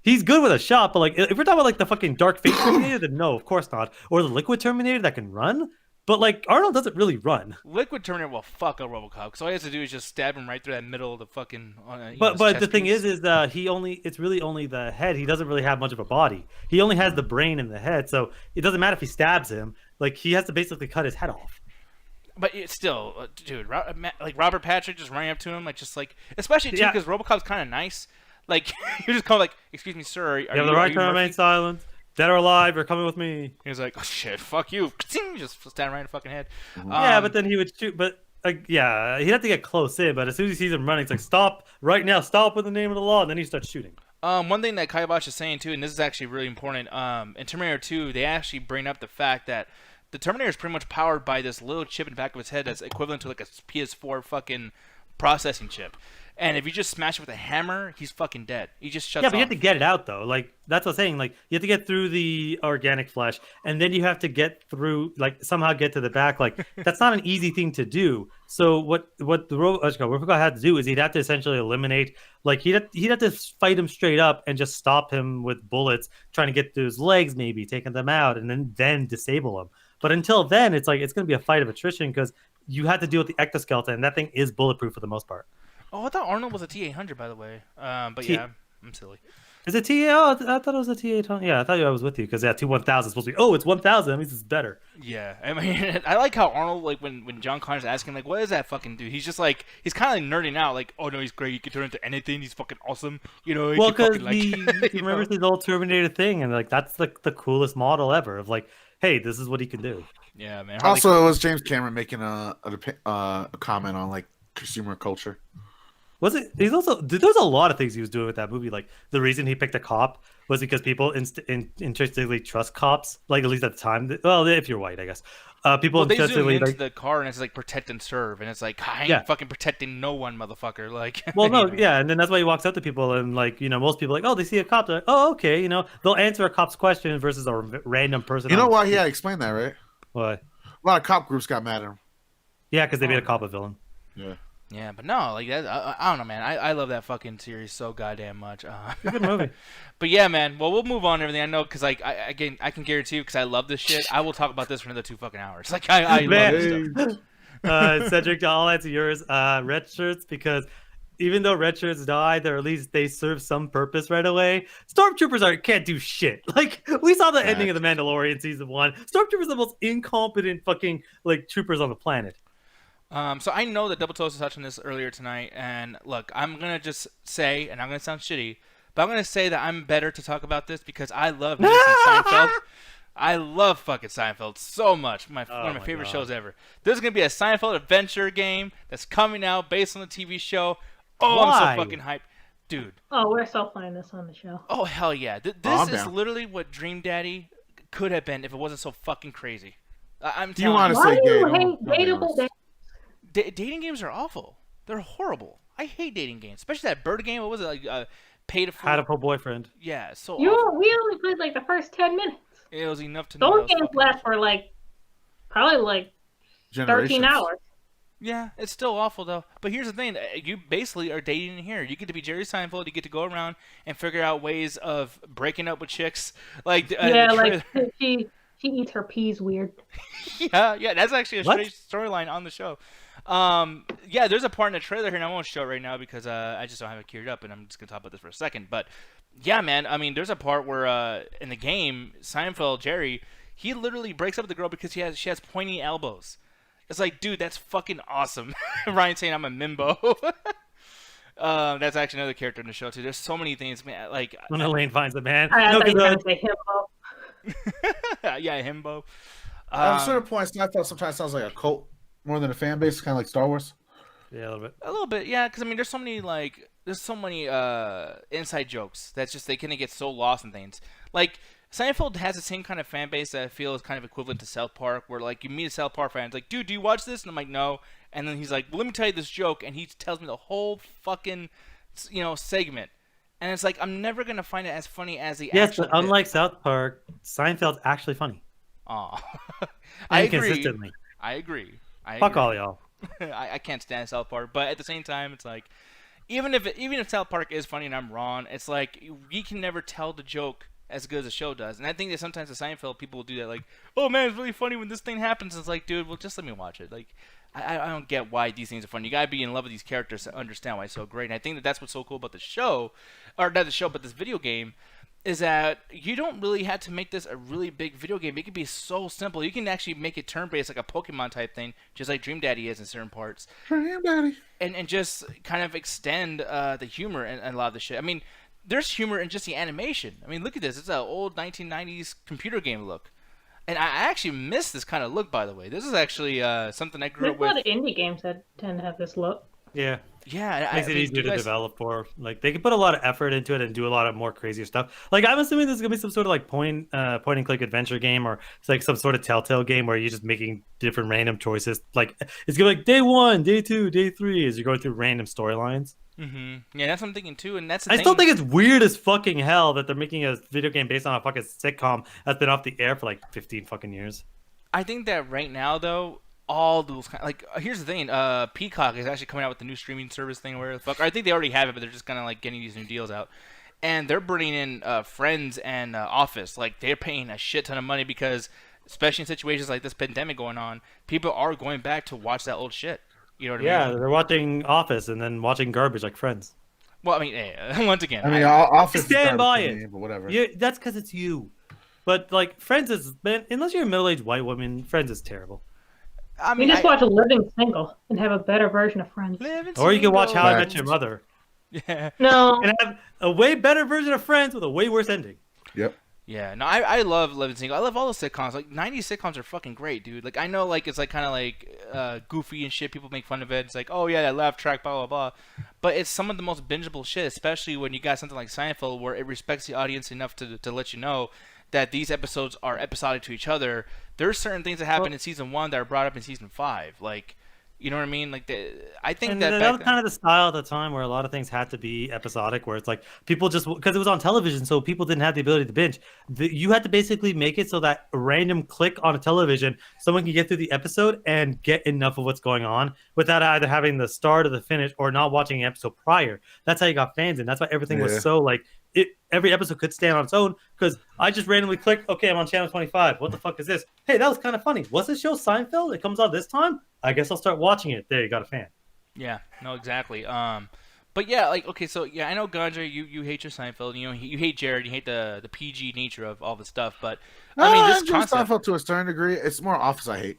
he's good with a shot, but, like, if we're talking about, like, the fucking Dark Fate Terminator, then no, of course not. Or the Liquid Terminator that can run. But, like, Arnold doesn't really run. Liquid Terminator will fuck a RoboCop because all he has to do is just stab him right through that middle of the fucking. But the thing is it's really only the head. He doesn't really have much of a body. He only has the brain and the head, so it doesn't matter if he stabs him. Like he has to basically cut his head off. But it's still, dude, like Robert Patrick just running up to him, especially too because RoboCop's kind of nice. Like you're just kind of like, excuse me, sir, you have the right to remain silent. Dead or alive, you're coming with me. He was like, oh shit, fuck you. Just stand right in the fucking head. Yeah, but then he would shoot. But yeah, he'd have to get close in. But as soon as he sees him running, it's like, stop right now, stop in the name of the law. And then he starts shooting. One thing that Kaibosh is saying too, and this is actually really important, in Terminator 2, they actually bring up the fact that the Terminator is pretty much powered by this little chip in the back of his head that's equivalent to like a PS4 fucking processing chip. And if you just smash it with a hammer, he's fucking dead. He just shuts off. Yeah, but you have to get it out, though. Like, that's what I'm saying. Like, you have to get through the organic flesh, and then you have to get through, like, somehow get to the back. Like, that's not an easy thing to do. So what RoboCop had to do is he'd have to essentially eliminate, like, he'd have to fight him straight up and just stop him with bullets, trying to get through his legs, maybe, taking them out, and then disable him. But until then, it's like, it's going to be a fight of attrition because you have to deal with the ectoskeleton, and that thing is bulletproof for the most part. Oh, I thought Arnold was a T-800, by the way. But yeah, I'm silly. Is it TA? Oh, I thought it was a TA. Yeah, I thought I was with you because yeah, 2-1000 is supposed to be. Oh, it's 1000. That means it's better. Yeah, I mean, I like how Arnold, like, when John Connor's asking, like, what does that fucking do? He's just like, he's kind of like nerding out, like, oh no, he's great, he can turn into anything, he's fucking awesome, you know. He Well, can because fucking, like, he remembers his old Terminator thing, and like that's like the coolest model ever of like, hey, this is what he can do. Yeah, man. Also, it was James Cameron making a comment on like consumer culture. Was it? He's also there's a lot of things he was doing with that movie. Like the reason he picked a cop was because people intrinsically trust cops. Like at least at the time. Well, if you're white, I guess. People well, they zoom intrinsically into like. the car and it's like protect and serve, and it's like I ain't Yeah. fucking protecting no one, motherfucker. Like, Well, no, you know. yeah, and then that's why he walks up to people and like most people are like, oh, they see a cop, they're like, oh, okay, they'll answer a cop's question versus a random person. You know why he had to explain that, right? Why? A lot of cop groups got mad at him. Yeah, because they made a cop a villain. Yeah. Yeah, but no, like that. I don't know, man. I love that fucking series so goddamn much. It's a good movie. But yeah, man. Well, we'll move on to everything. I know, because like I can guarantee you, because I love this shit. I will talk about this for another 2 fucking hours. Like I love this stuff. Cedric, I'll answer yours. Red shirts, because even though red shirts died, or at least they serve some purpose right away. Stormtroopers can't do shit. Like we saw the ending of the Mandalorian season 1. Stormtroopers are the most incompetent fucking like troopers on the planet. So I know that Double Toast touched on this earlier tonight, and look, I'm gonna just say, and I'm gonna sound shitty, but I'm gonna say that I'm better to talk about this because I love me some Seinfeld. I love fucking Seinfeld so much. One of my favorite shows ever. There's gonna be a Seinfeld Adventure Game that's coming out based on the TV show. Oh, Why? I'm so fucking hyped, dude. Oh, we're still playing this on the show. Oh hell yeah! This is literally what Dream Daddy could have been if it wasn't so fucking crazy. I'm Do you telling want you. to Why say do you gay? hate dateable dates? Dating games are awful. They're horrible. I hate dating games, especially that bird game. What was it like? Pay to Had a pro boyfriend. Yeah, so We awful. only played like the first 10 minutes. It was enough to know. Those games last for like probably like 13 hours. Yeah, it's still awful though. But here's the thing: you basically are dating in here. You get to be Jerry Seinfeld. You get to go around and figure out ways of breaking up with chicks. Like like she eats her peas weird. yeah, that's actually a What? straight storyline on the show. Yeah, there's a part in the trailer here, and I won't show it right now because I just don't have it queued up, and I'm just gonna talk about this for a second. But yeah, man, I mean, there's a part where in the game, Seinfeld Jerry, he literally breaks up with the girl because she has pointy elbows. It's like, dude, that's fucking awesome. Ryan saying I'm a mimbo. That's actually another character in the show too. There's so many things, man. Like When Elaine finds a man. I No, thought you were 'cause, gonna say himbo. yeah, himbo. At a certain point, Seinfeld sometimes sounds like a cult more than a fan base, kind of like Star Wars. yeah, a little bit. A little bit, yeah. Because I mean, there's so many inside jokes that's just they kind of get so lost in things. Like Seinfeld has the same kind of fan base that I feel is kind of equivalent to South Park, where like you meet a South Park fan, it's like, dude, do you watch this? And I'm like, no. And then he's like, well, let me tell you this joke, and he tells me the whole fucking segment. And it's like I'm never gonna find it as funny as the Yes, actual but unlike South Park, Seinfeld's actually funny. Aw. I agree. Consistently. I agree. Fuck all y'all. I can't stand South Park, but at the same time, it's like even if South Park is funny and I'm wrong, it's like we can never tell the joke as good as the show does. And I think that sometimes the Seinfeld people will do that, like, oh man, it's really funny when this thing happens. It's like, dude, well, just let me watch it. Like, I don't get why these things are funny. You gotta be in love with these characters to understand why it's so great. And I think that that's what's so cool about the show, or not the show, but this video game, is that you don't really have to make this a really big video game. It can be so simple. You can actually make it turn-based, like a Pokemon type thing, just like Dream Daddy is in certain parts. Dream Daddy. And just kind of extend the humor and a lot of the shit. I mean, there's humor in just the animation. I mean, look at this. It's an old 1990s computer game look. And I actually miss this kind of look, by the way. This is actually something I grew There's up a lot with. of indie games that tend to have this look. Yeah. Yeah. Makes it I mean, easier you to guys- develop for. Like they can put a lot of effort into it and do a lot of more crazier stuff. Like I'm assuming there's gonna be some sort of like point and click adventure game, or it's like some sort of Telltale game where you're just making different random choices. Like it's gonna be like day 1, day 2, day 3 as you're going through random storylines. Mm-hmm. Yeah, that's what I'm thinking too. And that's the I thing. still think it's weird as fucking hell that they're making a video game based on a fucking sitcom that's been off the air for like 15 fucking years. I think that right now, though, all those like here's the thing. Peacock is actually coming out with the new streaming service thing. Where the fuck? Or I think they already have it, but they're just kind of like getting these new deals out. And they're bringing in Friends and Office. Like they're paying a shit ton of money because, especially in situations like this pandemic going on, people are going back to watch that old shit. You know what I Yeah, mean? they're watching Office and then watching garbage like Friends. Well, I mean, once again, I mean, Office stand is by garbage it. to me, but whatever. That's because it's you. But like Friends is, man, unless you're a middle-aged white woman, Friends is terrible. I You mean, just watch Living Single and have a better version of Friends. Or you can watch How I Met Facts. Your Mother Yeah. No, and have a way better version of Friends with a way worse ending. Yep. Yeah, no, I love Living Single. I love all the sitcoms. Like 90s sitcoms are fucking great, dude. Like I know, like it's like kind of like goofy and shit. People make fun of it. It's like, oh yeah, that laugh track, blah blah blah. But it's some of the most bingeable shit, especially when you got something like Seinfeld, where it respects the audience enough to let you know that these episodes are episodic to each other. There's certain things that happen in season 1 that are brought up in season 5. Like, you know what I mean? Like, I think And that that was kind of the style at the time where a lot of things had to be episodic, where it's like people just, because it was on television, so people didn't have the ability to binge. You had to basically make it so that a random click on a television, someone can get through the episode and get enough of what's going on without either having the start or the finish or not watching an episode prior. That's how you got fans in. That's why everything was so like, every episode could stand on its own, because I just randomly clicked, okay, I'm on channel 25. What the fuck is this? Hey, that was kind of funny. What's this show, Seinfeld? It comes out this time? I guess I'll start watching it. There, you got a fan. Yeah, no, exactly. But yeah, like, okay, so yeah, I know Ganja, you hate your Seinfeld, you know, you hate Jared, you hate the PG nature of all the stuff, but I mean, this concept. Seinfeld to a certain degree. It's more Office I hate.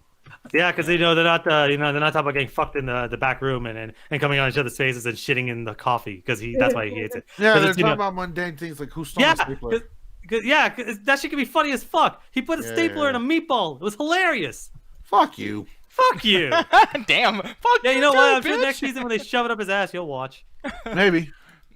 Yeah, because they're not they're not talking about getting fucked in the back room and coming on each other's faces and shitting in the coffee, because that's why he hates it. Yeah, they're talking about mundane things like who stole my stapler. Cause that shit could be funny as fuck. He put a stapler in a meatball. It was hilarious. Fuck you. Fuck you. Damn. Fuck Yeah, you know too, what? I'm bitch. sure next season when they shove it up his ass, you'll watch. Maybe.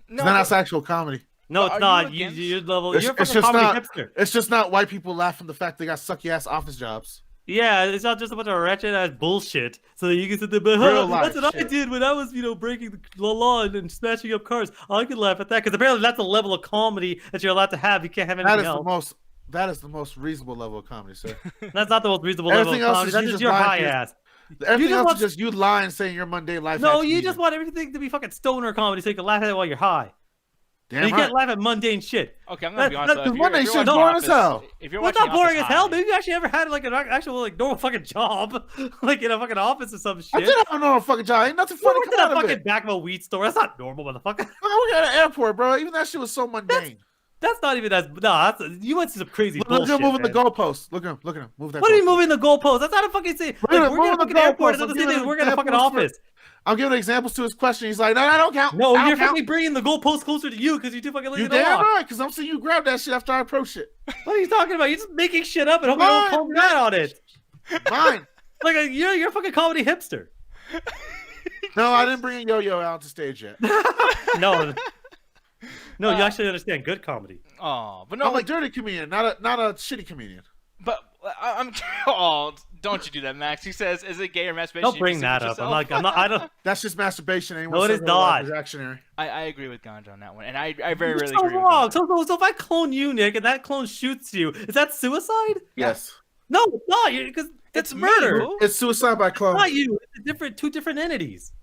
No, then that's actual comedy. No, Are it's you not. against- You're level. It's You're a fucking just comedy not. hipster. It's just not white people laughing the fact they got sucky ass office jobs. Yeah, it's not just a bunch of wretched ass bullshit. So that you can sit there, but Real that's life what I shit. did when I was, breaking the law and smashing up cars. I could laugh at that, because apparently that's a level of comedy that you're allowed to have. You can't have anything else. That is the most reasonable level of comedy, sir. That's not the most reasonable level of Everything else comedy. is That's you just just your lying high to your- ass. Everything just else want- is just you lying, saying your mundane life. No, had you to just be. want everything to be fucking stoner comedy, so you can laugh at it while you're high. Damn And you right. can't laugh at mundane shit. Okay, I'm gonna be honest. That- though. If one you're day shit's watching boring as Office- hell. If you're Well, it's watching not boring Office as hell. high- Maybe you actually ever had like an actual like normal fucking job, like in a fucking office or some shit. I did have a normal fucking job. Ain't nothing You funny worked coming at out a of fucking it. back of a weed store. That's not normal, motherfucker. I worked at an airport, bro. Even that shit was so mundane. That's not even as no. That's you went to some crazy Look bullshit. at him moving the man. goalposts. Look at him. Look at him. Move that. What are you goalpost. moving the goalpost? That's not a fucking thing. Look Like, at him we're at a moving the fucking airport. goalposts. It's not the I'm same thing. giving We're at a fucking examples for- office. I'm giving examples to his question. He's like, no, I don't count. No, I don't you're count. fucking bringing the goalpost closer to you because you too fucking lazy You to damn walk. right, because I'm saying you grab that shit after I approach it. What are you talking about? You're just making shit up and hoping you don't call me out on it. Mine. Like you're a fucking comedy hipster. No, I didn't bring a yo-yo out to stage yet. No, no, you actually understand good comedy. Oh, but no, I'm a like, dirty comedian, not a shitty comedian. but I'm. Oh, don't you do that, Max? He says, "Is it gay or masturbation?" Don't bring that up. I'm not. I don't. That's just masturbation. Anyone No, it said is that live not. is reactionary. I agree with Ganja on that one, and I very You're rarely so agree wrong. with So if I clone you, Nick, and that clone shoots you, is that suicide? Yes. No, it's not. Because it's me, murder. bro. It's suicide by clone. Not you. It's two different entities.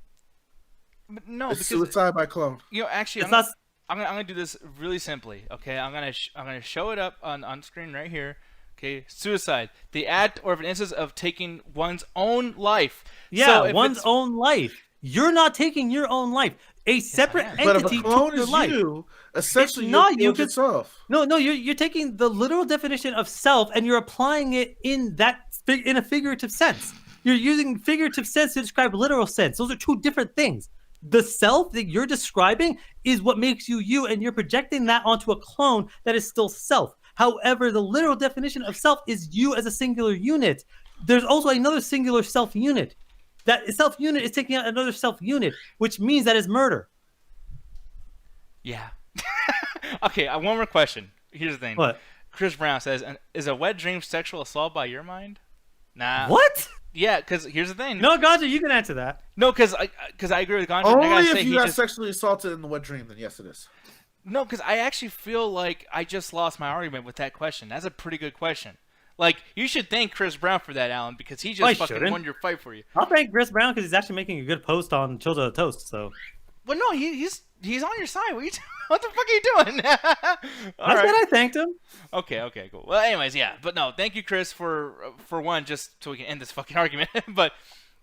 But no, It's because suicide by clone. actually, It's not. I'm gonna do this really simply. Okay, I'm gonna show it up on screen right here. Okay, suicide, the act or an instance of taking one's own life. Yeah, So if one's it's- own life. You're not taking your own life. A separate am. But if entity a clone took your is life. you, essentially It's not you're you, you 'cause- yourself. No, you're taking the literal definition of self and you're applying it in a figurative sense. You're using figurative sense to describe literal sense. Those are two different things. The self that you're describing is what makes you you, and you're projecting that onto a clone that is still self. However, the literal definition of self is you as a singular unit. There's also another singular self unit. That self unit is taking out another self unit, which means that is murder. Yeah. Okay, one more question. Here's the thing. What? Chris Brown says, "Is a wet dream sexual assault by your mind?" Nah. What? Yeah, because here's the thing. No, Ganja, you can answer that. No, because I agree with Ganja. I Only gotta if say, you he got just, sexually assaulted in the wet dream, then yes, it is. no, because I actually feel like I just lost my argument with that question. That's a pretty good question. Like, you should thank Chris Brown for that, Alan, because he just I fucking shouldn't. won your fight for you. I'll thank Chris Brown because he's actually making a good post on Children of Toast. So Well, no, he's on your side. What the fuck are you doing? All I right. said I thanked him. Okay, cool. Well, anyways, yeah, but no, thank you, Chris, for one, just so we can end this fucking argument. But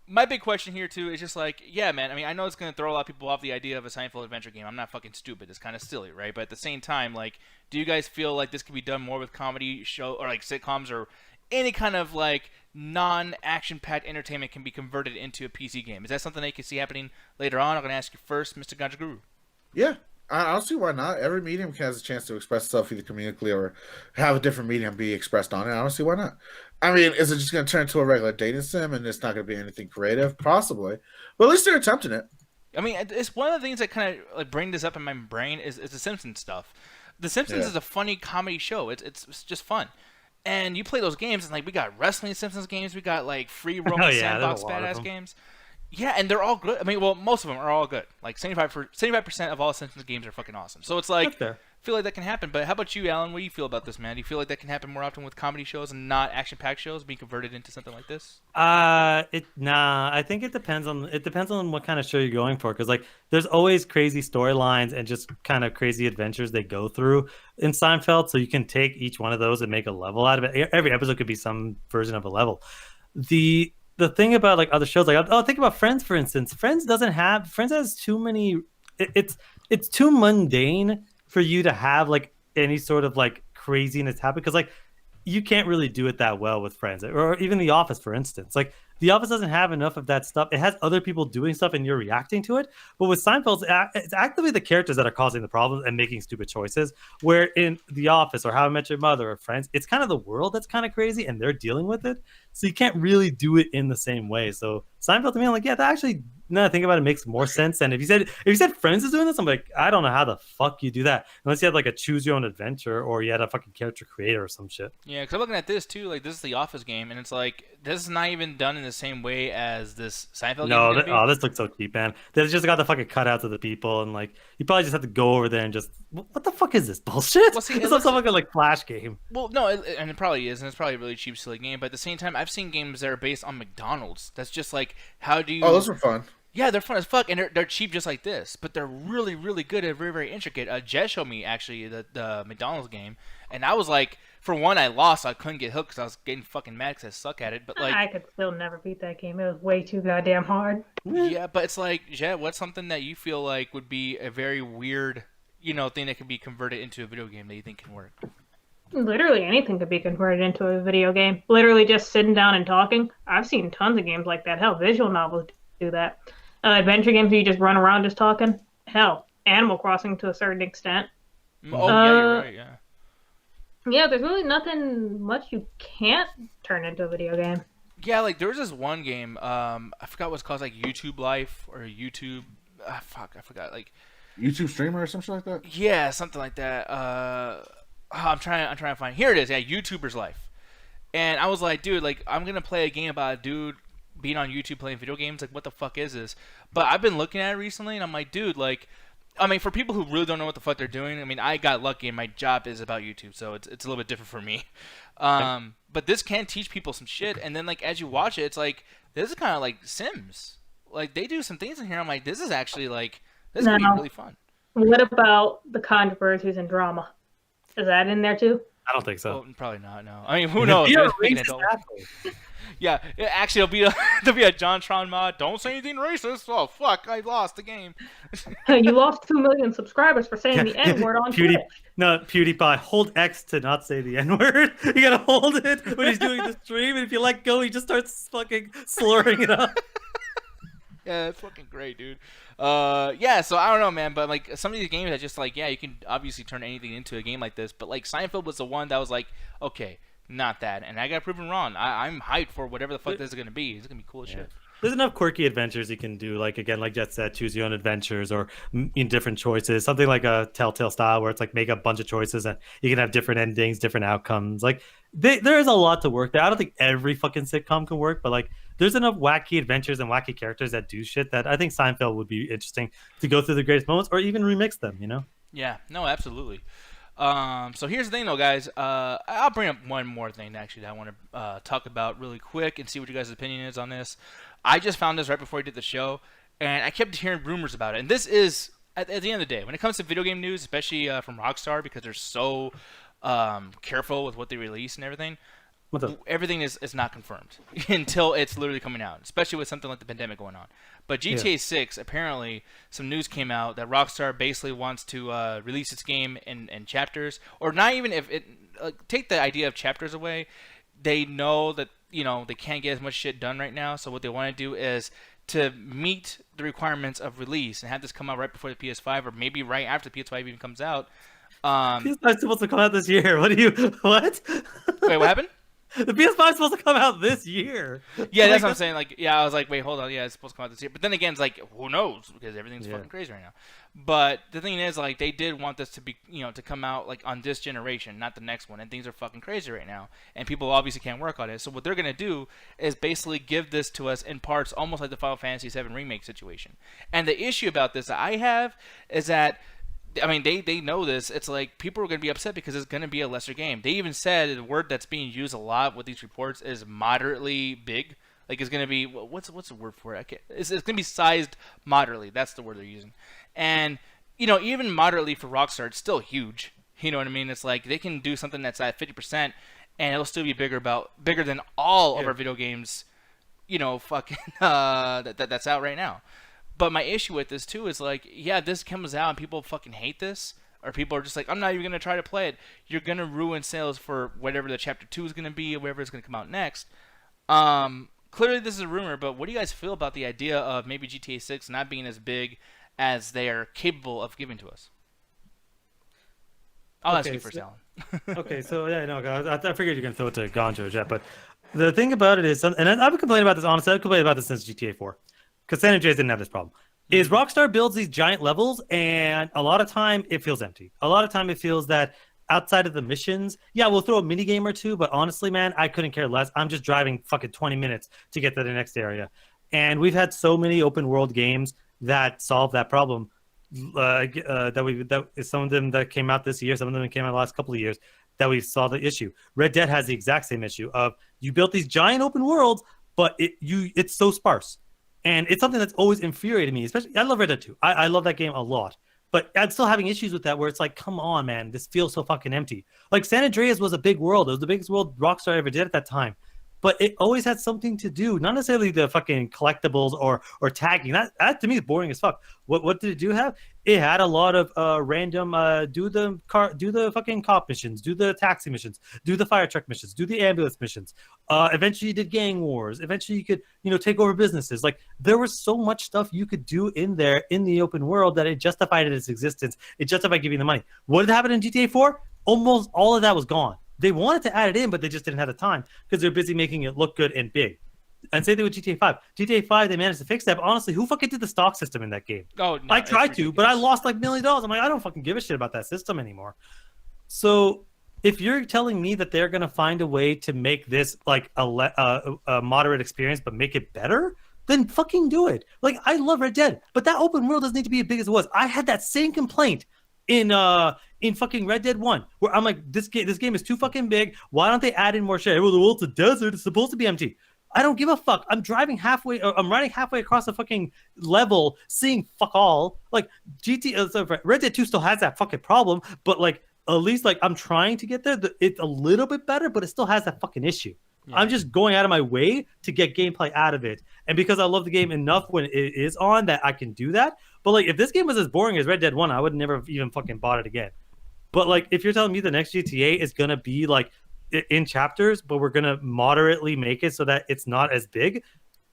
my big question here too is just like, yeah, man. I mean, I know it's gonna throw a lot of people off the idea of a Seinfeld Adventure Game. I'm not fucking stupid. It's kind of silly, right? But at the same time, like, do you guys feel like this could be done more with comedy show or like sitcoms or any kind of like non-action packed entertainment can be converted into a PC game? Is that something that you can see happening later on? I'm gonna ask you first, Mr. Ganja Guru. Yeah, I don't see why not. Every medium has a chance to express itself either comedically or have a different medium be expressed on it. I don't see why not. I mean, is it just going to turn into a regular dating sim and it's not going to be anything creative? Possibly, but at least they're attempting it. I mean, it's one of the things that kind of like bring this up in my brain is the Simpsons stuff. The Simpsons is a funny comedy show. It's just fun. And you play those games, and like we got wrestling Simpsons games, we got like free roaming sandbox badass games. Yeah, and they're all good. I mean, well, most of them are all good. Like 75% of all Simpsons games are fucking awesome. So it's like, I feel like that can happen. But how about you, Alan? What do you feel about this, man? Do you feel like that can happen more often with comedy shows and not action-packed shows being converted into something like this? I think it depends on what kind of show you're going for, because like there's always crazy storylines and just kind of crazy adventures they go through in Seinfeld. So you can take each one of those and make a level out of it. Every episode could be some version of a level. The thing about like other shows, like think about Friends, for instance. Friends has too many. It's too mundane for you to have like any sort of like craziness happen, because like you can't really do it that well with Friends, or even The Office, for instance. Like The Office doesn't have enough of that stuff. It has other people doing stuff and you're reacting to it. But with Seinfeld, it's actively the characters that are causing the problems and making stupid choices. Where in The Office or How I Met Your Mother or Friends, it's kind of the world that's kind of crazy and they're dealing with it. So you can't really do it in the same way. So Seinfeld, to me, I'm like, yeah, that actually, now that I think about it, makes more sense. And if you said Friends is doing this, I'm like, I don't know how the fuck you do that unless you had like a choose your own adventure or you had a fucking character creator or some shit. Yeah, because I'm looking at this too. Like, this is the Office game, and it's like this is not even done in the same way as this Seinfeld game. No, this looks so cheap, man. They just got the fucking cutouts of the people, and like you probably just have to go over there and just, what the fuck is this bullshit? Well, see, it's like some fucking like Flash game. Well, no, and it probably is, and it's probably a really cheap, silly game. But at the same time, I've seen games that are based on McDonald's. That's just like, how do you? Oh, those are fun. Yeah, they're fun as fuck, and they're cheap just like this, but they're really, really good and very, very intricate. Jess showed me, actually, the McDonald's game, and I was like, for one, I lost, so I couldn't get hooked because I was getting fucking mad because I suck at it, but like... I could still never beat that game. It was way too goddamn hard. Yeah, but it's like, Jet, what's something that you feel like would be a very weird, thing that could be converted into a video game that you think can work? Literally anything could be converted into a video game. Literally just sitting down and talking. I've seen tons of games like that. Hell, visual novels do that. Adventure games where you just run around just talking. Hell, Animal Crossing to a certain extent. Oh, yeah, you're right, yeah. Yeah, there's really nothing much you can't turn into a video game. Yeah, like there was this one game, I forgot what it's called, like YouTube Life or YouTube, I forgot, like YouTube streamer or something like that. Yeah, something like that. I'm trying to find. Here it is. Yeah, YouTuber's Life. And I was like, dude, like I'm gonna play a game about a dude being on YouTube playing video games. Like, what the fuck is this? But I've been looking at it recently, and I'm like, dude, like. I mean, for people who really don't know what the fuck they're doing, I mean, I got lucky and my job is about YouTube, so it's a little bit different for me. But this can teach people some shit, and then, like, as you watch it, it's like, this is kind of like Sims. Like, they do some things in here, I'm like, this is actually, like, this is going to be really fun. What about the controversies and drama? Is that in there, too? I don't think so. Well, probably not, no. I mean, who knows? Yeah, actually, there'll be a JonTron mod. Don't say anything racist. Oh, fuck, I lost the game. You lost 2 million subscribers for saying the N-word on Twitch. No, PewDiePie, hold X to not say the N-word. You gotta hold it when he's doing the stream, and if you let go, he just starts fucking slurring it up. Yeah, that's fucking great, dude. Yeah, so I don't know, man, but like some of these games that just like, yeah, you can obviously turn anything into a game like this, but like Seinfeld was the one that was like, okay, not that, and I got proven wrong. I'm hyped for whatever the fuck this is gonna be. It's gonna be cool as shit. There's enough quirky adventures you can do, like again, like Jet said, choose your own adventures or in different choices. Something like a Telltale style where it's like make a bunch of choices and you can have different endings, different outcomes. Like there is a lot to work there. I don't think every fucking sitcom can work, but like there's enough wacky adventures and wacky characters that do shit that I think Seinfeld would be interesting to go through the greatest moments or even remix them. Yeah, no, absolutely. So here's the thing, though, guys. I'll bring up one more thing, actually, that I want to talk about really quick and see what you guys' opinion is on this. I just found this right before I did the show, and I kept hearing rumors about it. And this is, at the end of the day, when it comes to video game news, especially from Rockstar, because they're so careful with what they release and everything, What's up? everything is not confirmed until it's literally coming out, especially with something like the pandemic going on. But GTA 6, apparently, some news came out that Rockstar basically wants to release its game in chapters, or not even if it take the idea of chapters away. They know that they can't get as much shit done right now, so what they want to do is to meet the requirements of release and have this come out right before the PS5 or maybe right after the PS5 even comes out. PS5 is supposed to come out this year. What? Wait, what happened? The PS5 is supposed to come out this year. Yeah, that's what I'm saying. Like, yeah, I was like, wait, hold on. Yeah, it's supposed to come out this year. But then again, it's like, who knows? Because everything's fucking crazy right now. But the thing is, like, they did want this to be, to come out, like, on this generation, not the next one. And things are fucking crazy right now. And people obviously can't work on it. So what they're going to do is basically give this to us in parts, almost like the Final Fantasy VII Remake situation. And the issue about this that I have is that, I mean, they know this. It's like people are going to be upset because it's going to be a lesser game. They even said the word that's being used a lot with these reports is moderately big. Like it's going to be what's the word for it? It's going to be sized moderately. That's the word they're using. And even moderately for Rockstar, it's still huge. You know what I mean? It's like they can do something that's at 50%, and it'll still be bigger than all of our video games. Fucking that's out right now. But my issue with this, too, is like, yeah, this comes out and people fucking hate this. Or people are just like, I'm not even going to try to play it. You're going to ruin sales for whatever the Chapter 2 is going to be or whatever is going to come out next. Clearly, this is a rumor, but what do you guys feel about the idea of maybe GTA 6 not being as big as they are capable of giving to us? I'll ask you first, Alan. Okay, so, yeah, no, I figured you're going to throw it to Gonjo or Jet. But the thing about it is, and I've been complaining about this, honestly, I've complained about this since GTA 4. Because San Andreas didn't have this problem, is Rockstar builds these giant levels, and a lot of time it feels empty. A lot of time it feels that outside of the missions, yeah, we'll throw a mini game or two, but honestly, man, I couldn't care less. I'm just driving fucking 20 minutes to get to the next area. And we've had so many open world games that solve that problem. That some of them that came out this year, some of them that came out the last couple of years, that we saw the issue. Red Dead has the exact same issue of you built these giant open worlds, but it's so sparse. And it's something that's always infuriated me, especially I love Red Dead 2. I love that game a lot. But I'm still having issues with that where it's like, come on, man, this feels so fucking empty. Like San Andreas was a big world. It was the biggest world Rockstar ever did at that time. But it always had something to do, not necessarily the fucking collectibles or tagging. That to me is boring as fuck. What did it do have? It had a lot of random do the fucking cop missions, do the taxi missions, do the fire truck missions, do the ambulance missions. Eventually you did gang wars. Eventually you could take over businesses. Like there was so much stuff you could do in there in the open world that it justified its existence. It justified giving the money. What did happen in GTA 4? Almost all of that was gone. They wanted to add it in, but they just didn't have the time because they're busy making it look good and big. And same thing with GTA 5. GTA 5, they managed to fix that. But honestly, who fucking did the stock system in that game? Oh, no, I tried to, but I lost like $1 million. I'm like, I don't fucking give a shit about that system anymore. So if you're telling me that they're going to find a way to make this like a moderate experience, but make it better, then fucking do it. Like, I love Red Dead, but that open world doesn't need to be as big as it was. I had that same complaint in fucking Red Dead 1, where I'm like, this game is too fucking big. Why don't they add in more shit? Well, it's a desert. It's supposed to be empty. I don't give a fuck. I'm riding halfway across the fucking level, seeing fuck all. Like Red Dead 2 still has that fucking problem, but like at least like I'm trying to get there. It's a little bit better, but it still has that fucking issue. Yeah. I'm just going out of my way to get gameplay out of it, and because I love the game enough when it is on that I can do that. But like if this game was as boring as Red Dead 1, I would never have even fucking bought it again. But like if you're telling me the next GTA is gonna be like in chapters, but we're gonna moderately make it so that it's not as big,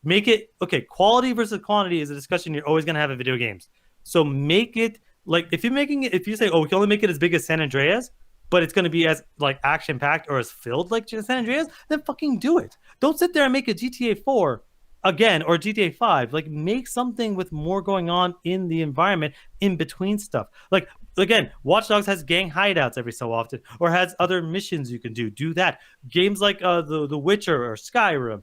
make it okay. Quality versus quantity is a discussion you're always gonna have in video games. So make it like if you say, oh, we can only make it as big as San Andreas, but it's gonna be as like action packed or as filled like San Andreas, then fucking do it. Don't sit there and make a GTA 4 again or GTA 5. Like make something with more going on in the environment in between stuff. Like again, Watch Dogs has gang hideouts every so often, or has other missions you can do. Do that. Games like the Witcher or Skyrim,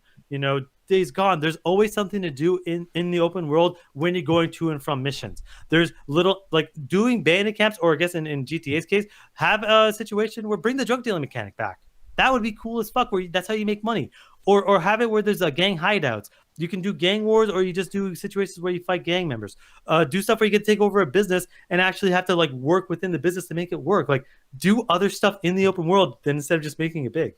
Days Gone. There's always something to do in the open world when you're going to and from missions. There's little like doing bandit camps, or I guess in GTA's case, have a situation where bring the drug dealing mechanic back. That would be cool as fuck. That's how you make money. Or have it where there's a gang hideouts. You can do gang wars, or you just do situations where you fight gang members. Do stuff where you can take over a business and actually have to like work within the business to make it work. Like do other stuff in the open world than instead of just making it big.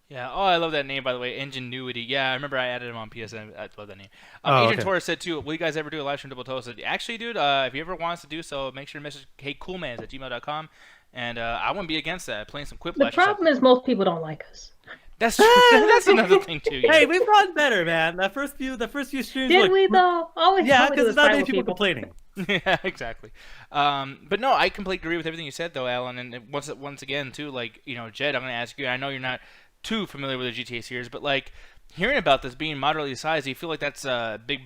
Yeah. Oh, I love that name, by the way. Ingenuity. Yeah, I remember I added him on PSN. I love that name. Oh, Agent okay. Torres said, too, will you guys ever do a live stream double toasted? Actually, dude, if you ever want us to do so, make sure to message heycoolmans@gmail.com. And I wouldn't be against that. Playing some The Quiplash or problem something. is most people don't like us. That's true. That's another thing, too. Yeah. Hey, we've gotten better, man. The first few streams. Did like, we though? Always Yeah, all we do because is there's not fight many with people people. complaining. Yeah, exactly. But no, I completely agree with everything you said, though, Alan. And once again, too, like, Jed, I'm going to ask you. I know you're not too familiar with the GTA series, but like hearing about this being moderately sized, do you feel like that's a big,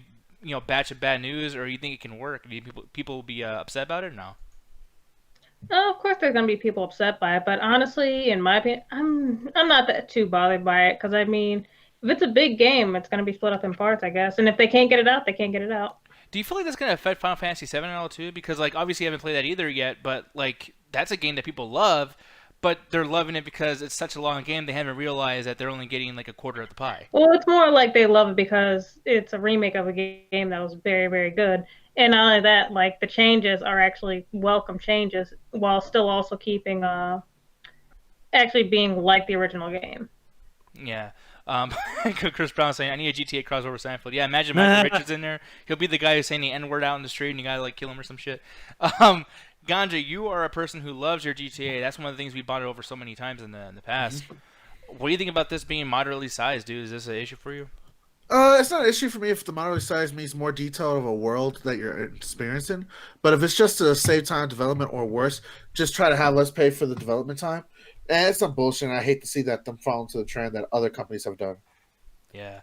batch of bad news, or you think it can work? Do you people will be upset about it? Or no. Of course, there's gonna be people upset by it, but honestly, in my opinion, I'm not that too bothered by it because I mean, if it's a big game, it's gonna be split up in parts, I guess. And if they can't get it out, they can't get it out. Do you feel like that's going to affect Final Fantasy VII at all too? Because like obviously I haven't played that either yet, but like that's a game that people love, but they're loving it because it's such a long game. They haven't realized that they're only getting like a quarter of the pie. Well, it's more like they love it because it's a remake of a game that was very, very good. And not only that, like the changes are actually welcome changes while still also keeping actually being like the original game. Yeah. Chris Brown saying, I need a GTA crossover Seinfeld. Yeah, imagine Michael Richards in there. He'll be the guy who's saying the N-word out in the street and you gotta like kill him or some shit. Ganja, you are a person who loves your GTA. That's one of the things we bonded over so many times in the past. What do you think about this being moderately sized, dude? Is this an issue for you? It's not an issue for me if the moderately size means more detail of a world that you're experiencing. But if it's just to save time development or worse, just try to have less pay for the development time. And it's some bullshit. And I hate to see that them fall into the trend that other companies have done. Yeah.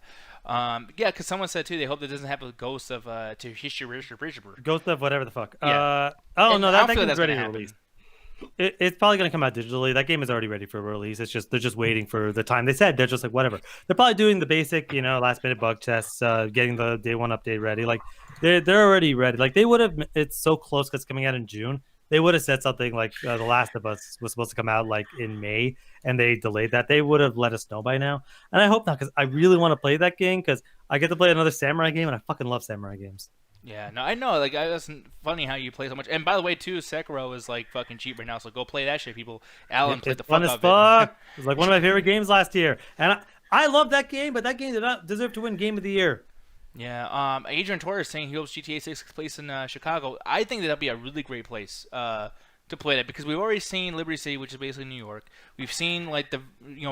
Yeah, because someone said too, they hope that doesn't have a ghost of Ghost of whatever the fuck. Yeah. Oh And no, I that don't feel game's that's ready gonna to happen. release. It's probably going to come out digitally. That game is already ready for release. It's just they're just waiting for the time. They said they're just like whatever. They're probably doing the basic, last minute bug tests, getting the day one update ready. Like they're already ready. Like they would have. It's so close because it's coming out in June. They would have said something like The Last of Us was supposed to come out like in May, and they delayed that. They would have let us know by now. And I hope not because I really want to play that game because I get to play another samurai game, and I fucking love samurai games. Yeah, no, I know. Like, it's funny how you play so much. And by the way, too, Sekiro is like fucking cheap right now, so go play that shit, people. Alan played It's the fun fuck as out of fuck. it. It was like one of my favorite games last year, and I love that game, but that game did not deserve to win Game of the Year. Yeah. Adrian Torres saying he hopes GTA 6 takes place in Chicago. I think that'll be a really great place to play that because we've already seen Liberty City, which is basically New York. We've seen like the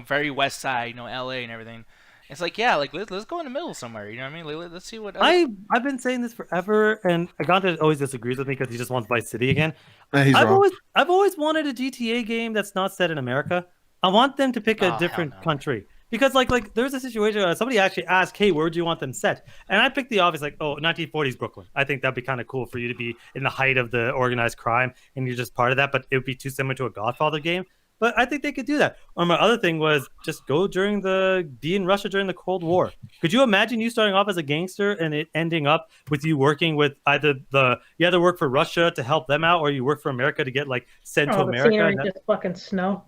very west side, LA and everything. It's like, yeah, like let's go in the middle somewhere. You know what I mean? Let's see what. I've been saying this forever, and Aganta always disagrees with me because he just wants Vice City again. He's wrong. I've always wanted a GTA game that's not set in America. I want them to pick a Oh, different hell no. country because like there's a situation where somebody actually asked, "Hey, where do you want them set?" And I picked the obvious, like, "Oh, 1940s Brooklyn." I think that'd be kind of cool for you to be in the height of the organized crime and you're just part of that, but it would be too similar to a Godfather game. But I think they could do that. Or my other thing was just be in Russia during the Cold War. Could you imagine you starting off as a gangster and it ending up with you working with you either work for Russia to help them out or you work for America to get like sent to The America? scenery just fucking snow.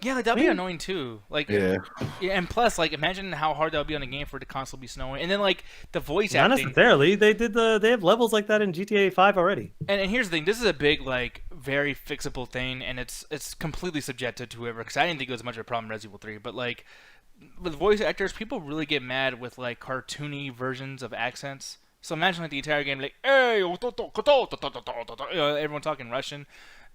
Yeah, like, that'd be annoying too. Like, Yeah. and plus, like, imagine how hard that would be on a game for it to constantly be snowing. And then, like, the voice Not acting. necessarily. They have levels like that in GTA 5 already. And here's the thing: this is a big, like, very fixable thing, and it's completely subjective to whoever. Because I didn't think it was much of a problem in Resident Evil 3, but like, with voice actors, people really get mad with like cartoony versions of accents. So imagine like the entire game, like, hey, everyone talking Russian,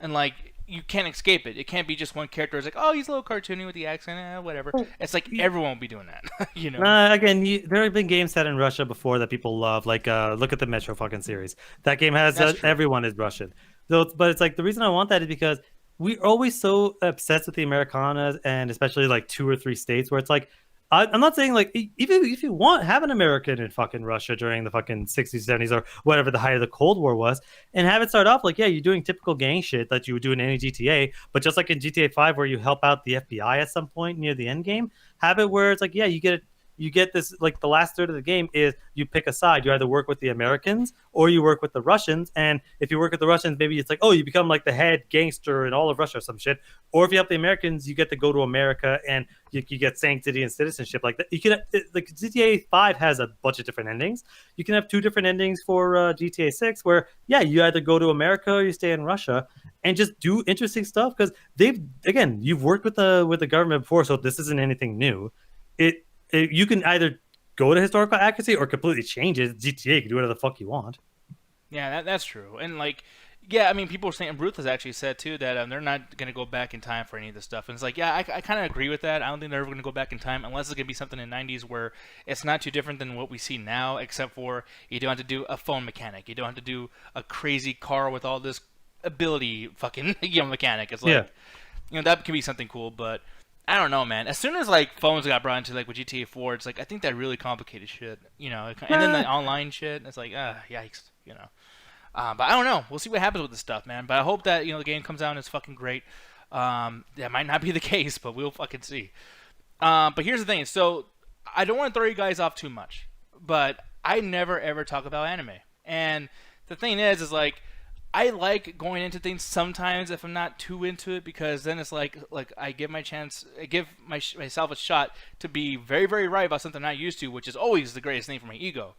and like you can't escape it. It can't be just one character. It's like, oh, he's a little cartoony with the accent, whatever. It's like everyone will be doing that, Again, there have been games set in Russia before that people love. Like, look at the Metro fucking series. That game has everyone is Russian. So, but it's like the reason I want that is because we're always so obsessed with the Americanas and especially like 2 or 3 states where it's like. I'm not saying like even if you want have an American in fucking Russia during the fucking 60s, 70s or whatever the height of the Cold War was, and have it start off like you're doing typical gang shit that you would do in any GTA, but just like in GTA 5 where you help out the FBI at some point near the end game, have it where it's like you get this like the last third of the game is you pick a side. You either work with the Americans or you work with the Russians. And if you work with the Russians, maybe it's like, oh, you become like the head gangster in all of Russia or some shit. Or if you help the Americans, you get to go to America and you get sanctity and citizenship like that. You can like GTA 5 has a bunch of different endings. You can have 2 different endings for GTA 6 where you either go to America or you stay in Russia. and just do interesting stuff, because you've worked with the government before, so this isn't anything new. You can either go to historical accuracy or completely change it. GTA, you can do whatever the fuck you want. Yeah, that's true. And like, yeah, I mean, people were saying, Ruthless actually said too that they're not going to go back in time for any of this stuff. And it's like, yeah, I kind of agree with that. I don't think they're ever going to go back in time unless it's going to be something in the 90s where it's not too different than what we see now, except for you don't have to do a phone mechanic. You don't have to do a crazy car with all this ability fucking mechanic. It's like, that could be something cool, but I don't know, man. As soon as like phones got brought into like with GTA 4, it's like I think that really complicated shit, and then the online shit. It's like, yikes, But I don't know. We'll see what happens with this stuff, man. But I hope that the game comes out and it's fucking great. That might not be the case, but we'll fucking see. But here's the thing. So I don't want to throw you guys off too much, but I never ever talk about anime. And the thing is like I like going into things sometimes if I'm not too into it, because then it's like I give myself a shot to be very, very right about something I'm not used to, which is always the greatest thing for my ego.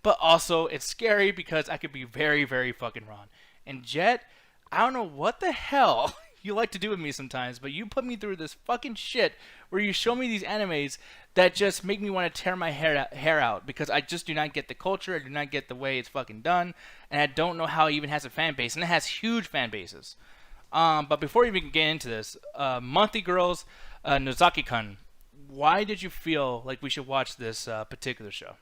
But also, it's scary because I could be very, very fucking wrong. And Jet, I don't know what the hell you like to do with me sometimes, but you put me through this fucking shit where you show me these animes that just make me want to tear my hair out because I just do not get the culture, I do not get the way it's fucking done, and I don't know how it even has a fan base, and it has huge fan bases. But before we even get into this, Monthly Girls Nozaki-Kun, why did you feel like we should watch this particular show?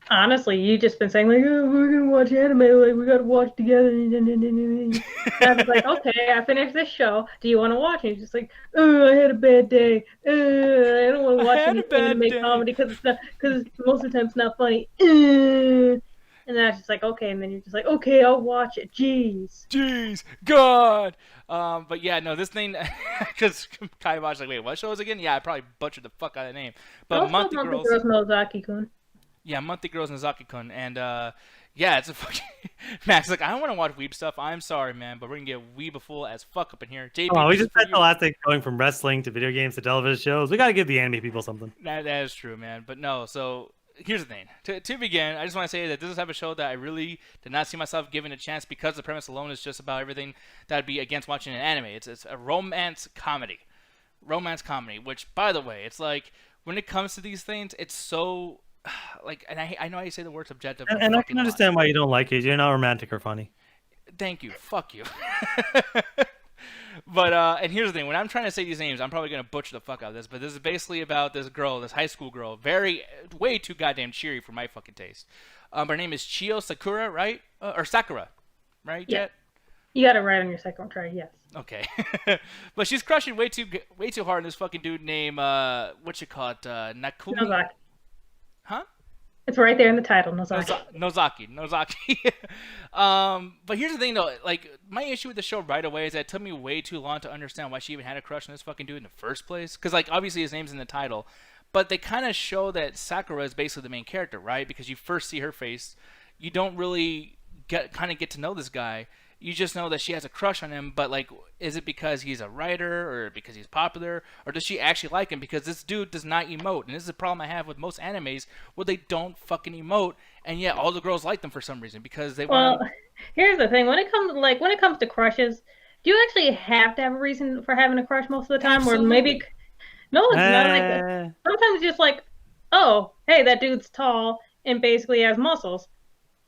Honestly, you just been saying like, oh, we're gonna watch anime, like we gotta watch together. And I was like, okay, I finished this show. Do you want to watch it? He's just like, oh, I had a bad day. I don't want to watch anything to make comedy because most of the time it's not funny. And then I was just like, okay. And then you're just like, okay, I'll watch it. Jeez, God. But yeah, no, this thing, because Kaiba's like, wait, what show is it again? Yeah, I probably butchered the fuck out of the name. But Monthly Girls Nozaki-Kun. Yeah, Monthly Girls Nozaki-Kun, and yeah, it's a fucking Max. Like, I don't want to watch weeb stuff. I'm sorry, man, but we're gonna get weebaful as fuck up in here. JB, we just spent the last thing going from wrestling to video games to television shows. We gotta give the anime people something. That is true, man. But no, so here's the thing. To begin, I just want to say that this is the type of show that I really did not see myself giving a chance because the premise alone is just about everything that I'd be against watching an anime. It's a romance comedy, which, by the way, it's like when it comes to these things, it's so. Like, and I know how you say the word subjective, and I can understand why you don't like it. You're not romantic or funny. Thank you. Fuck you. But and here's the thing: when I'm trying to say these names, I'm probably gonna butcher the fuck out of this. But this is basically about this girl, this high school girl, way too goddamn cheery for my fucking taste. Her name is Chio Sakura, right? Or Sakura, right? Yeah. You got it right on your second try. Yes. Okay. But she's crushing way too hard on this fucking dude named Nakumi. Nozaki. Huh? It's right there in the title, Nozaki. Nozaki. But here's the thing, though. Like, my issue with the show right away is that it took me way too long to understand why she even had a crush on this fucking dude in the first place. Because, like, obviously his name's in the title. But they kind of show that Sakura is basically the main character, right? Because you first see her face. You don't really get to know this guy. You just know that she has a crush on him, but, like, is it because he's a writer or because he's popular, or does she actually like him? Because this dude does not emote, and this is a problem I have with most animes where they don't fucking emote, and yet all the girls like them for some reason because they want. Well, here's the thing: when it comes to crushes, do you actually have to have a reason for having a crush most of the time, Absolutely. or maybe no? It's not like that. Sometimes it's just like, oh, hey, that dude's tall and basically has muscles.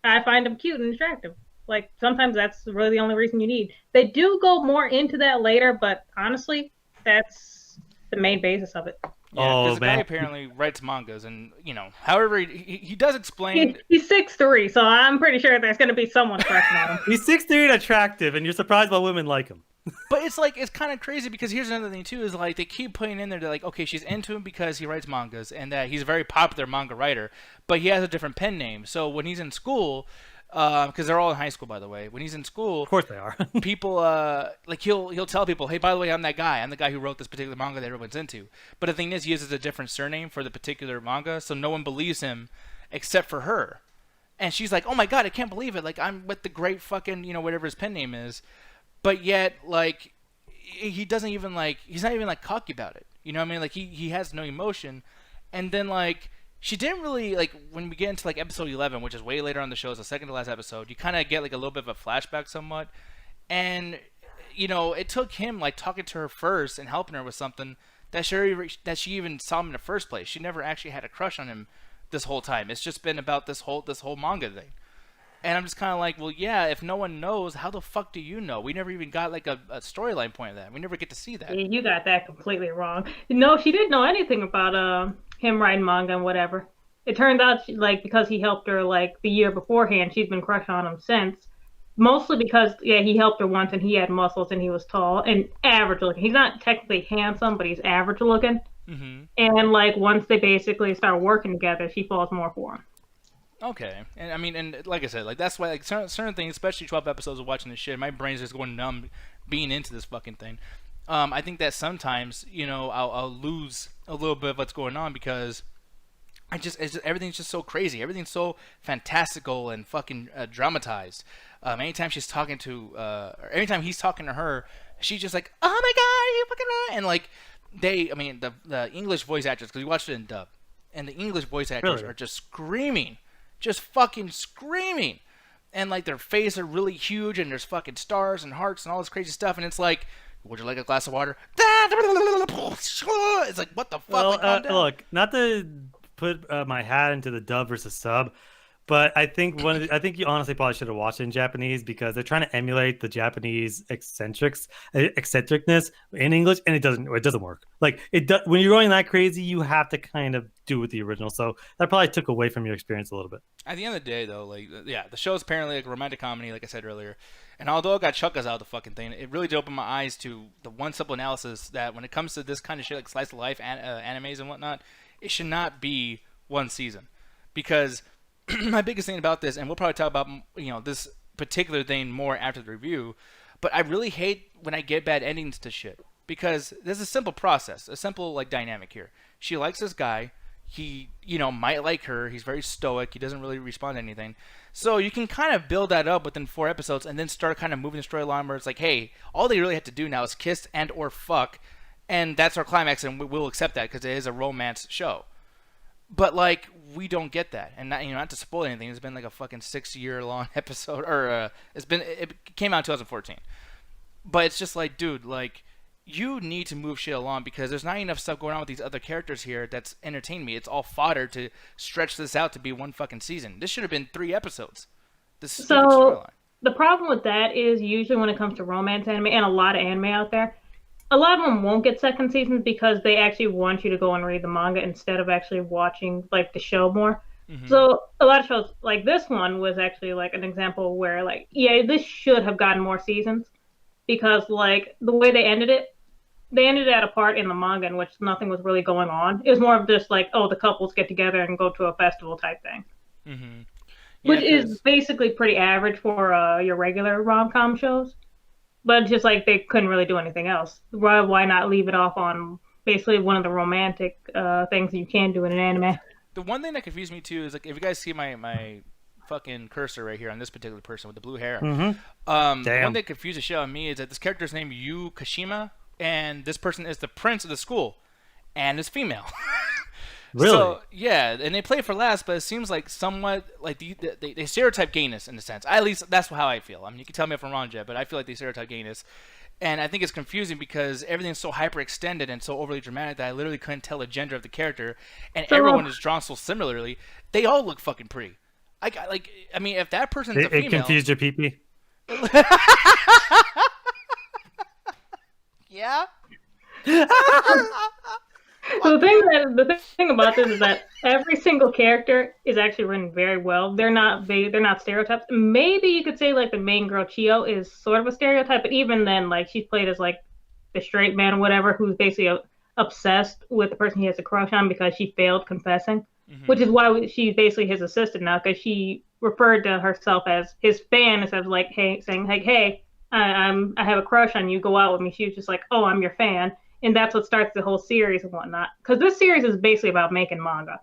I find him cute and attractive. Like, sometimes that's really the only reason you need. They do go more into that later, but honestly, that's the main basis of it. Yeah, because the guy apparently writes mangas, and, however, he does explain... He's 6'3", so I'm pretty sure there's going to be someone crushing on him. He's 6'3" and attractive, and you're surprised why women like him. But it's like, it's kind of crazy, because here's another thing, too, is, like, they keep putting in there, they're like, okay, she's into him because he writes mangas, and that he's a very popular manga writer, but he has a different pen name, so when he's in school... because they're all in high school, by the way. When he's in school, of course they are. People, like he'll tell people, hey, by the way, I'm that guy. I'm the guy who wrote this particular manga that everyone's into. But the thing is, he uses a different surname for the particular manga, so no one believes him except for her. And she's like, oh my god, I can't believe it. Like, I'm with the great fucking, whatever his pen name is. But yet, like, he doesn't even, like, he's not even, like, cocky about it. You know what I mean? Like, he has no emotion. And then, like... She didn't really, like, when we get into, like, episode 11, which is way later on the show, it's the second to last episode, you kind of get, like, a little bit of a flashback somewhat. and it took him like talking to her first and helping her with something that she even saw him in the first place. She never actually had a crush on him this whole time. It's just been about this whole manga thing. And I'm just kind of like, well, yeah, if no one knows, how the fuck do you know? We never even got like a storyline point of that. We never get to see that. You got that completely wrong. No, she didn't know anything about him writing manga and whatever. It turned out because he helped her like the year beforehand, she's been crushing on him since. Mostly because he helped her once and he had muscles and he was tall and average looking. He's not technically handsome, but he's average looking. Mm-hmm. And like once they basically start working together, she falls more for him. Okay, and I mean, and like I said, like that's why like certain things, especially 12 episodes of watching this shit, my brain's just going numb being into this fucking thing. I think that sometimes I'll lose a little bit of what's going on because everything's just so crazy, everything's so fantastical and fucking dramatized. Anytime she's talking to, or anytime he's talking to her, she's just like, oh my god, you fucking right, and like the English voice actors, because we watched it in dub, and the English voice actors are just screaming. Just fucking screaming, and like their faces are really huge, and there's fucking stars and hearts and all this crazy stuff, and it's like, would you like a glass of water? It's like, what the fuck? Well, look, not to put my hat into the dub versus sub, but I think you honestly probably should have watched it in Japanese because they're trying to emulate the Japanese eccentricness in English, and it doesn't work. Like when you're going that crazy, you have to kind of do with the original. So that probably took away from your experience a little bit. At the end of the day, though, like the show is apparently like a romantic comedy, like I said earlier. And although it got chuckers out of the fucking thing, it really did open my eyes to the one simple analysis that when it comes to this kind of shit, like slice of life animes and whatnot, it should not be one season, because my biggest thing about this, and we'll probably talk about this particular thing more after the review, but I really hate when I get bad endings to shit, because there's a simple process, a simple like dynamic here. She likes this guy. He, might like her. He's very stoic. He doesn't really respond to anything. So you can kind of build that up within 4 episodes and then start kind of moving the storyline where it's like, hey, all they really have to do now is kiss and or fuck, and that's our climax, and we'll accept that because it is a romance show. But like, we don't get that, and not to spoil anything. It's been like a fucking 6-year-long episode, or it came out in 2014. But it's just like, dude, like, you need to move shit along because there's not enough stuff going on with these other characters here that's entertained me. It's all fodder to stretch this out to be one fucking season. This should have been 3 episodes. So the problem with that is usually when it comes to romance anime, and a lot of anime out there, a lot of them won't get second seasons because they actually want you to go and read the manga instead of actually watching like the show more. Mm-hmm. So a lot of shows like this one was actually like an example where like, yeah, this should have gotten more seasons because like the way they ended it at a part in the manga in which nothing was really going on. It was more of just like, oh, the couples get together and go to a festival type thing. Mm-hmm. Yeah, which is basically pretty average for your regular rom-com shows. But just like they couldn't really do anything else. Why not leave it off on basically one of the romantic things you can do in an anime? The one thing that confused me too is like if you guys see my fucking cursor right here on this particular person with the blue hair. Mm-hmm. The one that confused the shit out of me is that this character is named Yu Kashima, and this person is the prince of the school, and is female. Really? So, yeah, and they play for laughs, but it seems like somewhat like they stereotype gayness in a sense. At least that's how I feel. I mean, you can tell me if I'm wrong, Jed, but I feel like they stereotype gayness. And I think it's confusing because everything's so hyperextended and so overly dramatic that I literally couldn't tell the gender of the character, and everyone is drawn so similarly. They all look fucking pretty. I mean, if that person's a female... It confused your pee-pee? Yeah? So the thing about this is that every single character is actually written very well. They're not stereotypes. Maybe you could say like the main girl Chio is sort of a stereotype, but even then, like she's played as like the straight man or whatever who's basically obsessed with the person he has a crush on because she failed confessing, which is why she's basically his assistant now because she referred to herself as his fan instead of like saying like, hey, I have a crush on you, go out with me. She was just like, oh, I'm your fan. And that's what starts the whole series and whatnot. Because this series is basically about making manga.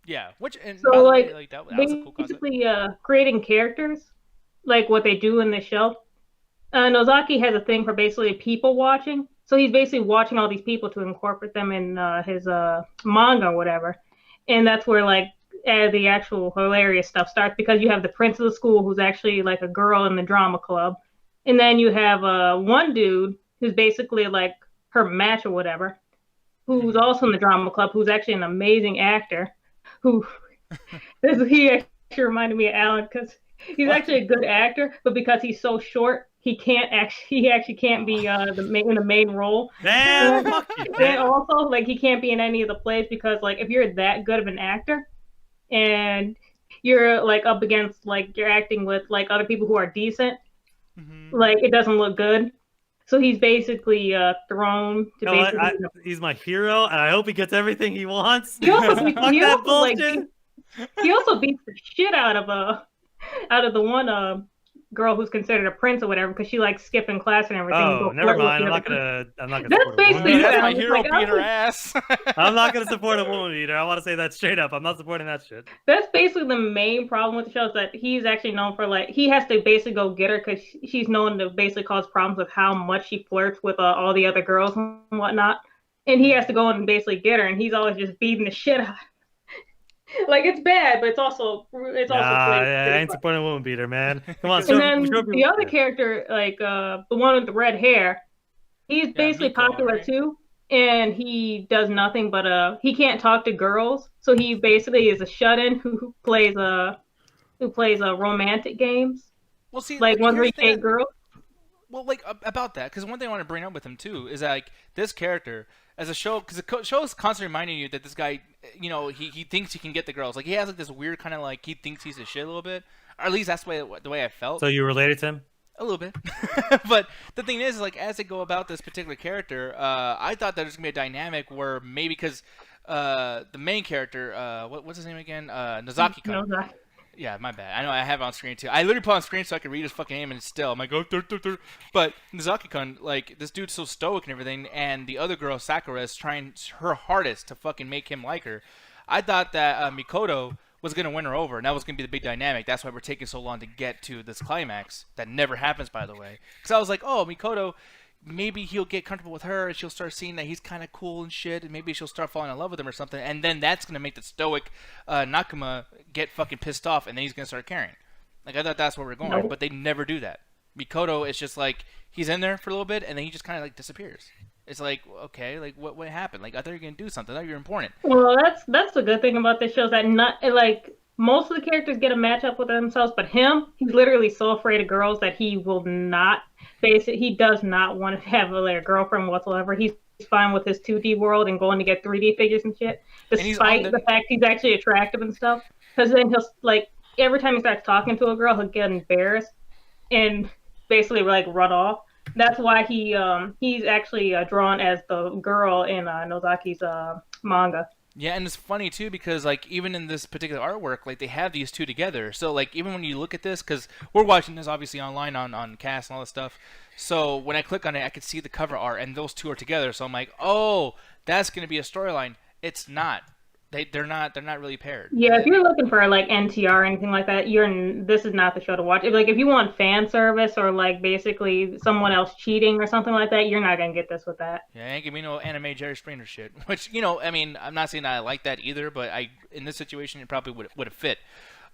Yeah, so like that was a cool concept. Basically creating characters, like what they do in the show. Nozaki has a thing for basically people watching. So he's basically watching all these people to incorporate them in his manga or whatever. And that's where like the actual hilarious stuff starts because you have the prince of the school who's actually like a girl in the drama club. And then you have one dude who's basically like her match or whatever, who's also in the drama club, who's actually an amazing actor. Who he actually reminded me of Alan because he's actually a good actor, but because he's so short, he actually can't be in the main role. Man, fuck you, And man. also, like, he can't be in any of the plays because, like, if you're that good of an actor and you're like up against like you're acting with like other people who are decent, like it doesn't look good. So he's basically thrown to You know what? basically. He's my hero, and I hope he gets everything he wants. He also, Fuck he that also, like, bullshit. he also beats the shit out of the one girl who's considered a prince or whatever because she likes skipping class and everything. Oh, Go never flirt with mind. the I'm other not gonna. I'm not gonna. That's support a woman basically eater. That's my I'm hero like, beating her I'm- ass. I'm not gonna support a woman eater. I want to say that straight up. I'm not supporting that shit. That's basically the main problem with the show is that he's actually known for like he has to basically go get her because she's known to basically cause problems with how much she flirts with all the other girls and whatnot, and he has to go and basically get her, and he's always just beating the shit out. Like it's bad, but it's also played I pretty ain't fun. supporting a woman beater, man. Come on, And then show the other character, like the one with the red hair, he's basically Miko, popular right? too, and he does nothing but he can't talk to girls, so he basically is a shut-in who plays romantic games, Well, see, like here's the 138 thing. girls. Well, like about that, because one thing I want to bring up with him too is that, like this character as a show, because the show is constantly reminding you that this guy, you know, he thinks he can get the girls. Like he has like this weird kind of like he thinks he's a shit a little bit, or at least that's the way I felt. So you related to him? A little bit. But the thing is, like, as they go about this particular character, I thought that there's going to be a dynamic where maybe because the main character, what's his name again? Nozaki-Kun. No, Yeah, my bad. I know I have it on screen too. I literally put it on screen so I could read his fucking name and it's still. I'm like, oh, But Nozaki-Kun, like, this dude's so stoic and everything, and the other girl, Sakura, is trying her hardest to fucking make him like her. I thought that Mikoto was going to win her over, and that was going to be the big dynamic. That's why we're taking so long to get to this climax. That never happens, by the way. Because I was like, oh, Mikoto, maybe he'll get comfortable with her, and she'll start seeing that he's kind of cool and shit, and maybe she'll start falling in love with him or something, and then that's going to make the stoic Nakama get fucking pissed off, and then he's going to start caring. Like, I thought that's where we're going, Nope. but they never do that. Mikoto is just like, he's in there for a little bit, and then he just kind of, like, disappears. It's like, okay, like, what happened? Like, I thought you were going to do something. I thought you were important. Well, that's the good thing about this show is that not like most of the characters get a match up with themselves, but him, he's literally so afraid of girls that he will not face it. He does not want to have a girlfriend whatsoever. He's fine with his 2D world and going to get 3D figures and shit, he's despite on the fact he's actually attractive and stuff. Because then he'll like every time he starts talking to a girl, he'll get embarrassed and basically like run off. That's why he's actually drawn as the girl in Nozaki's manga. Yeah, and it's funny too because like even in this particular artwork, like they have these two together. So like even when you look at this, because we're watching this obviously online on Cast and all this stuff. So when I click on it, I could see the cover art, and those two are together. So I'm like, oh, that's gonna be a storyline. It's not. They're not really paired. Yeah, if you're looking for like NTR or anything like that, this is not the show to watch. If you want fan service or like basically someone else cheating or something like that, you're not gonna get this with that. Yeah, ain't give me no anime Jerry Springer shit. Which I mean, I'm not saying that I like that either, but in this situation it probably would have fit.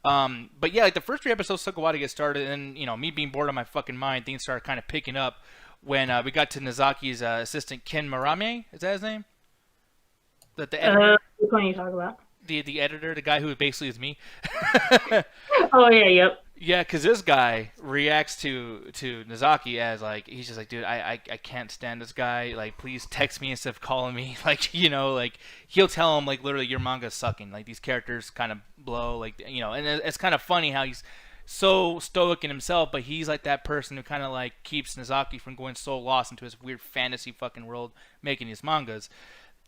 But yeah, like the first 3 episodes took a while to get started, and me being bored on my fucking mind, things started kind of picking up when we got to Nozaki's assistant Ken Marame. Is that his name? The editor, Which one are you talking about? the editor, the guy who basically is me. Oh yeah, yep. Yeah, because this guy reacts to Nozaki as like he's just like, dude, I can't stand this guy. Like, please text me instead of calling me. Like, like he'll tell him like literally your manga's sucking. Like these characters kind of blow. Like and it's kind of funny how he's so stoic in himself, but he's like that person who kind of like keeps Nozaki from going so lost into his weird fantasy fucking world making these mangas.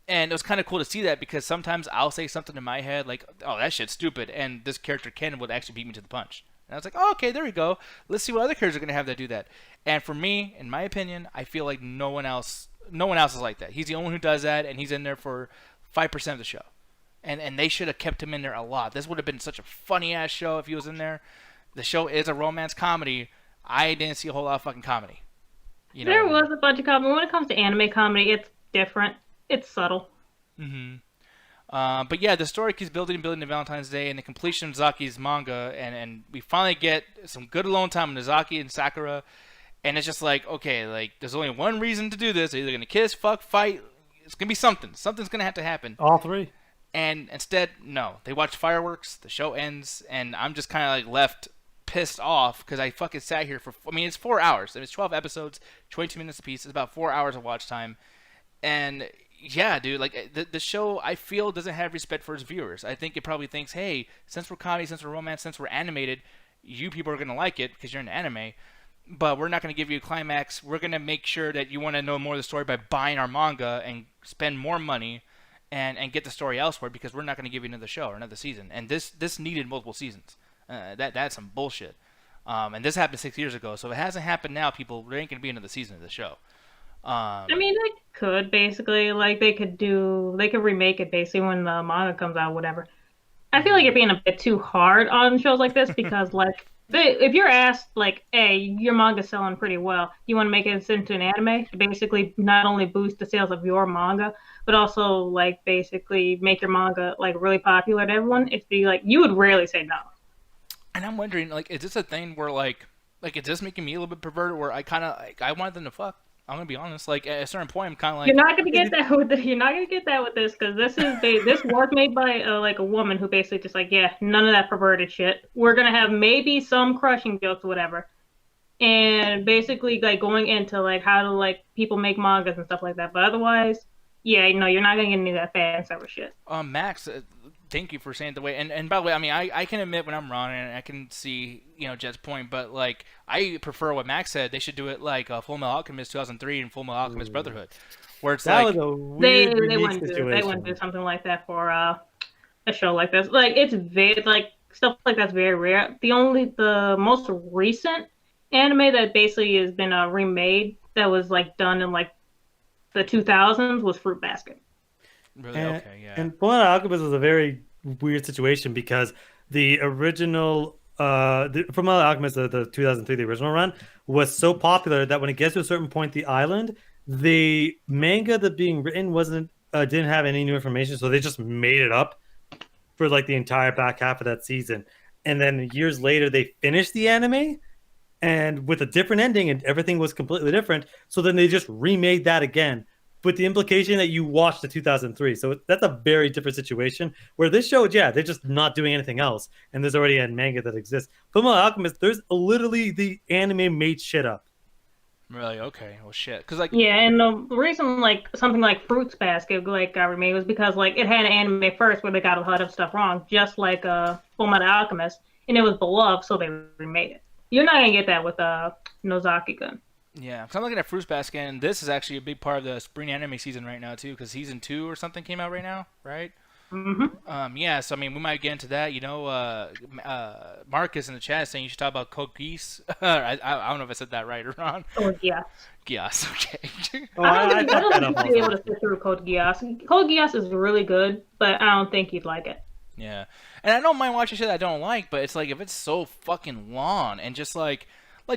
And it was kind of cool to see that because sometimes I'll say something in my head like, oh, that shit's stupid, and this character Ken would actually beat me to the punch. And I was like, oh, okay, there we go. Let's see what other characters are going to have that do that. And for me, in my opinion, I feel like no one else is like that. He's the only one who does that, and he's in there for 5% of the show. And they should have kept him in there a lot. This would have been such a funny-ass show if he was in there. The show is a romance comedy. I didn't see a whole lot of fucking comedy. There was a bunch of comedy. When it comes to anime comedy, it's different. It's subtle. Mm-hmm. But yeah, the story keeps building to Valentine's Day and the completion of Zaki's manga, and we finally get some good alone time with Nozaki and Sakura, And it's just like, okay, like there's only one reason to do this. They're either gonna kiss, fuck, fight. It's gonna be something. Something's gonna have to happen. All three. And instead, no. They watch fireworks. The show ends, and I'm just kind of like left pissed off because I fucking sat here for. I mean, it's 4 hours. It's 12 episodes, 22 minutes apiece. It's about 4 hours of watch time, and yeah, dude, like the show I feel doesn't have respect for its viewers. I think it probably thinks, hey, since we're comedy, since we're romance, since we're animated, you people are gonna like it because you're into anime. But we're not going to give you a climax. We're going to make sure that you want to know more of the story by buying our manga and spend more money and get the story elsewhere because we're not going to give you another show or another season. And this needed multiple seasons. That's some bullshit. And this happened 6 years ago. So if it hasn't happened now, people, there ain't going to be another season of the show. I mean, they could basically, like, they could remake it basically when the manga comes out, whatever. I feel like you're being a bit too hard on shows like this because, like, if you're asked, like, hey, your manga's selling pretty well, you want to make it into an anime to basically not only boost the sales of your manga, but also, like, basically make your manga, like, really popular to everyone, it'd be like, you would rarely say no. And I'm wondering, like, is this a thing where, like is this making me a little bit perverted where I kind of, like, I wanted them to fuck? I'm gonna be honest. Like at a certain point, I'm kind of like you're not gonna get that with this because this was made by like a woman who basically just like none of that perverted shit. We're gonna have maybe some crushing jokes or whatever, and basically like going into like how to like people make mangas and stuff like that. But otherwise, you're not gonna get any of that fan service shit. Max, thank you for saying it the way. And by the way, I mean I can admit when I'm wrong and I can see Jet's point, but like I prefer what Max said. They should do it like Full Metal Alchemist 2003 and Full Metal Alchemist Brotherhood, where it's That like was a weird they wouldn't do something like that for a show like this. Like it's very like stuff like that's very rare. The most recent anime that basically has been remade that was like done in like the 2000s was Fruit Basket. Really? Okay, yeah. And Fullmetal Alchemist was a very weird situation because the original, Fullmetal Alchemist, the 2003, the original run, was so popular that when it gets to a certain point, the island, the manga that being written didn't have any new information, so they just made it up for like the entire back half of that season. And then years later, they finished the anime and with a different ending, and everything was completely different. So then they just remade that again, with the implication that you watched the 2003. So that's a very different situation. Where this show, they're just not doing anything else, and there's already a manga that exists. Fullmetal Alchemist, there's literally the anime made shit up. Really? Okay. Well, shit. Because like and the reason like something like Fruits Basket like got remade was because like it had an anime first where they got a lot of stuff wrong, just like Fullmetal Alchemist, and it was beloved, so they remade it. You're not gonna get that with Nozaki-Kun. Yeah, because I'm looking at Fruits Basket, and this is actually a big part of the spring anime season right now too, because season 2 or something came out right now, right? Mm-hmm. Yeah, so I mean, we might get into that. Marcus in the chat saying you should talk about Code Geass. I don't know if I said that right or wrong. Code Geass. Geass, okay. I don't think you'd be able to sit through Code Geass. Code Geass is really good, but I don't think you'd like it. Yeah, and I don't mind watching shit I don't like, but it's like if it's so fucking long and just like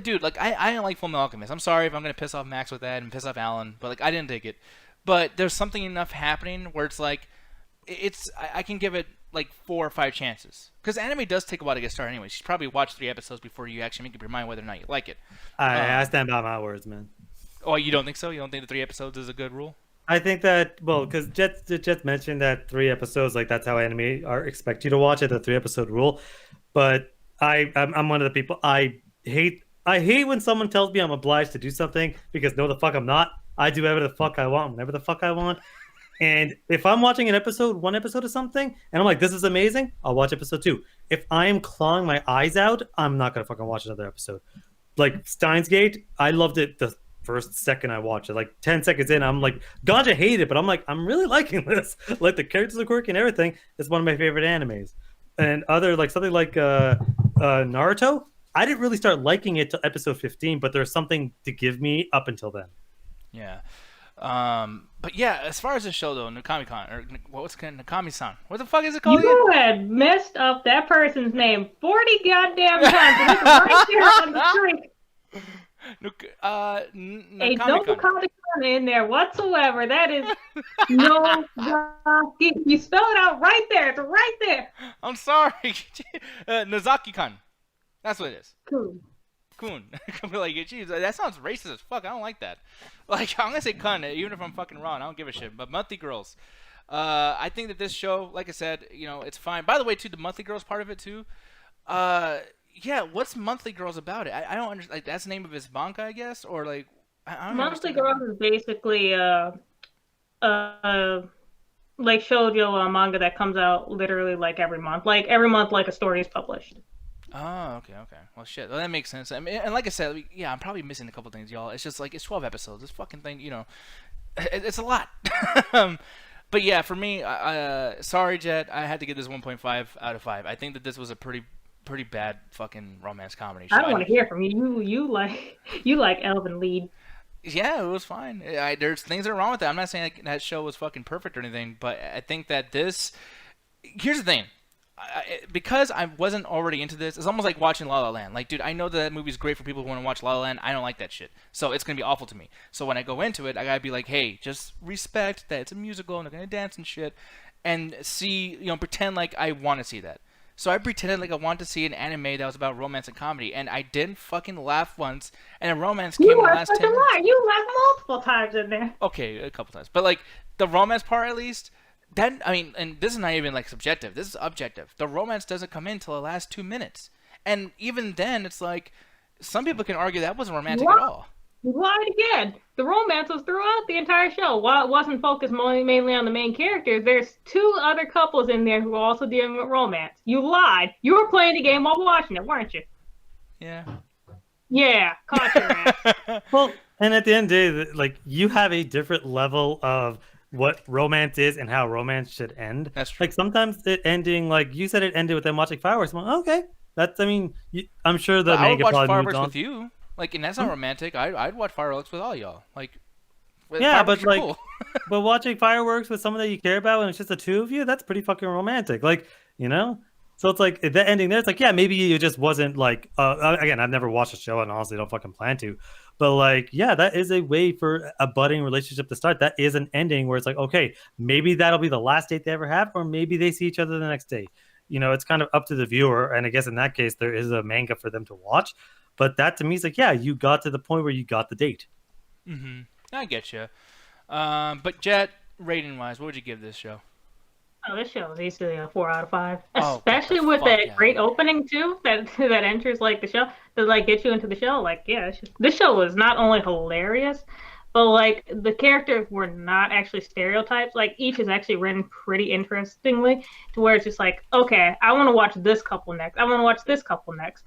dude, like I didn't like Fullmetal Alchemist. I'm sorry if I'm gonna piss off Max with that and piss off Alan, but like I didn't dig it. But there's something enough happening where it's like I can give it like 4 or 5 chances because anime does take a while to get started anyway. You should probably watch 3 episodes before you actually make up your mind whether or not you like it. I stand by my words, man. Oh, you don't think so? You don't think the 3 episodes is a good rule? I think that, well, because Jet mentioned that 3 episodes, like that's how anime expect you to watch it, the 3-episode rule. But I'm one of the people I hate when someone tells me I'm obliged to do something because no, the fuck I'm not. I do whatever the fuck I want, whenever the fuck I want. And if I'm watching one episode of something, and I'm like, this is amazing, I'll watch episode 2. If I am clawing my eyes out, I'm not gonna fucking watch another episode. Like Steins Gate, I loved it the first second I watched it. Like 10 seconds in, I'm like, Ganja hated it, but I'm like, I'm really liking this. Like the characters are quirky and everything. It's one of my favorite animes. And other like something like Naruto, I didn't really start liking it till episode 15, but there's something to give me up until then. Yeah. But yeah, as far as the show though, Nakami-kan, or what's Nakami-san? What the fuck is it called You had messed up that person's name 40 goddamn times. And it's right there on the screen. Hey, no Nakami-kan in there whatsoever. That is no. You spell it out right there. It's right there. I'm sorry. Nozaki-kun. That's what it is. Cool. Kun. Like, geez, that sounds racist as fuck. I don't like that. Like, I'm gonna say kun, even if I'm fucking wrong. I don't give a shit. But Monthly Girls. I think that this show, like I said, it's fine. By the way, too, the Monthly Girls part of it too. Yeah, what's Monthly Girls about it? I don't understand. Like, that's the name of his manga, I guess, or like I don't Monthly understand. Girls is basically like shoujo manga that comes out literally like every month. Like every month, like a story is published. Oh, okay. Well, shit. Well, that makes sense. I mean, and like I said, yeah, I'm probably missing a couple things, y'all. It's just like it's 12 episodes. This fucking thing, it's a lot. But yeah, for me, sorry, Jet. I had to give this 1.5 out of 5. I think that this was a pretty bad fucking romance comedy show. I don't want to hear from you. You like Elvin Lead. Yeah, it was fine. There's things that are wrong with that. I'm not saying that show was fucking perfect or anything, but I think that this. Here's the thing. Because I wasn't already into this, it's almost like watching La La Land. Like, dude, I know that movie's great for people who want to watch La La Land. I don't like that shit. So it's going to be awful to me. So when I go into it, I got to be like, hey, just respect that it's a musical and they're going to dance and shit. And see, pretend like I want to see that. So I pretended like I wanted to see an anime that was about romance and comedy. And I didn't fucking laugh once. And a romance came in the last 10 minutes. You laughed multiple times in there. Okay, a couple times. But, like, the romance part at least... Then, I mean, and this is not even like subjective. This is objective. The romance doesn't come in till the last 2 minutes, and even then, it's like some people can argue that wasn't romantic at all. You lied again. The romance was throughout the entire show. While it wasn't focused mainly on the main characters, there's 2 other couples in there who are also dealing with romance. You lied. You were playing the game while watching it, weren't you? Yeah. Yeah, caught your ass. Well, and at the end of the day, like, you have a different level of what romance is and how romance should end. That's true. Like, sometimes it ending, like you said, it ended with them watching fireworks. I'm like, okay, that's. I mean, I'm sure the I would manga watch probably fireworks moved on. with you. Like, and that's not romantic. I'd watch fireworks with all y'all. Like, yeah, but like, cool. but watching fireworks with someone that you care about and it's just the 2 of you, that's pretty fucking romantic. Like, So it's like the ending there. It's like, yeah, maybe it just wasn't like. Again, I've never watched the show and honestly don't fucking plan to. But like, yeah, that is a way for a budding relationship to start. That is an ending where it's like, okay, maybe that'll be the last date they ever have, or maybe they see each other the next day. It's kind of up to the viewer. And I guess in that case, there is a manga for them to watch. But that to me is like, yeah, you got to the point where you got the date. Mm-hmm. I get you. But Jet, rating wise, what would you give this show? Oh, this show is easily a 4 out of 5. Oh, Especially with that great opening too, that enters like the show, that like gets you into the show. Like, yeah, this show was not only hilarious, but like the characters were not actually stereotypes. Like each is actually written pretty interestingly, to where it's just like, okay, I want to watch this couple next. I want to watch this couple next.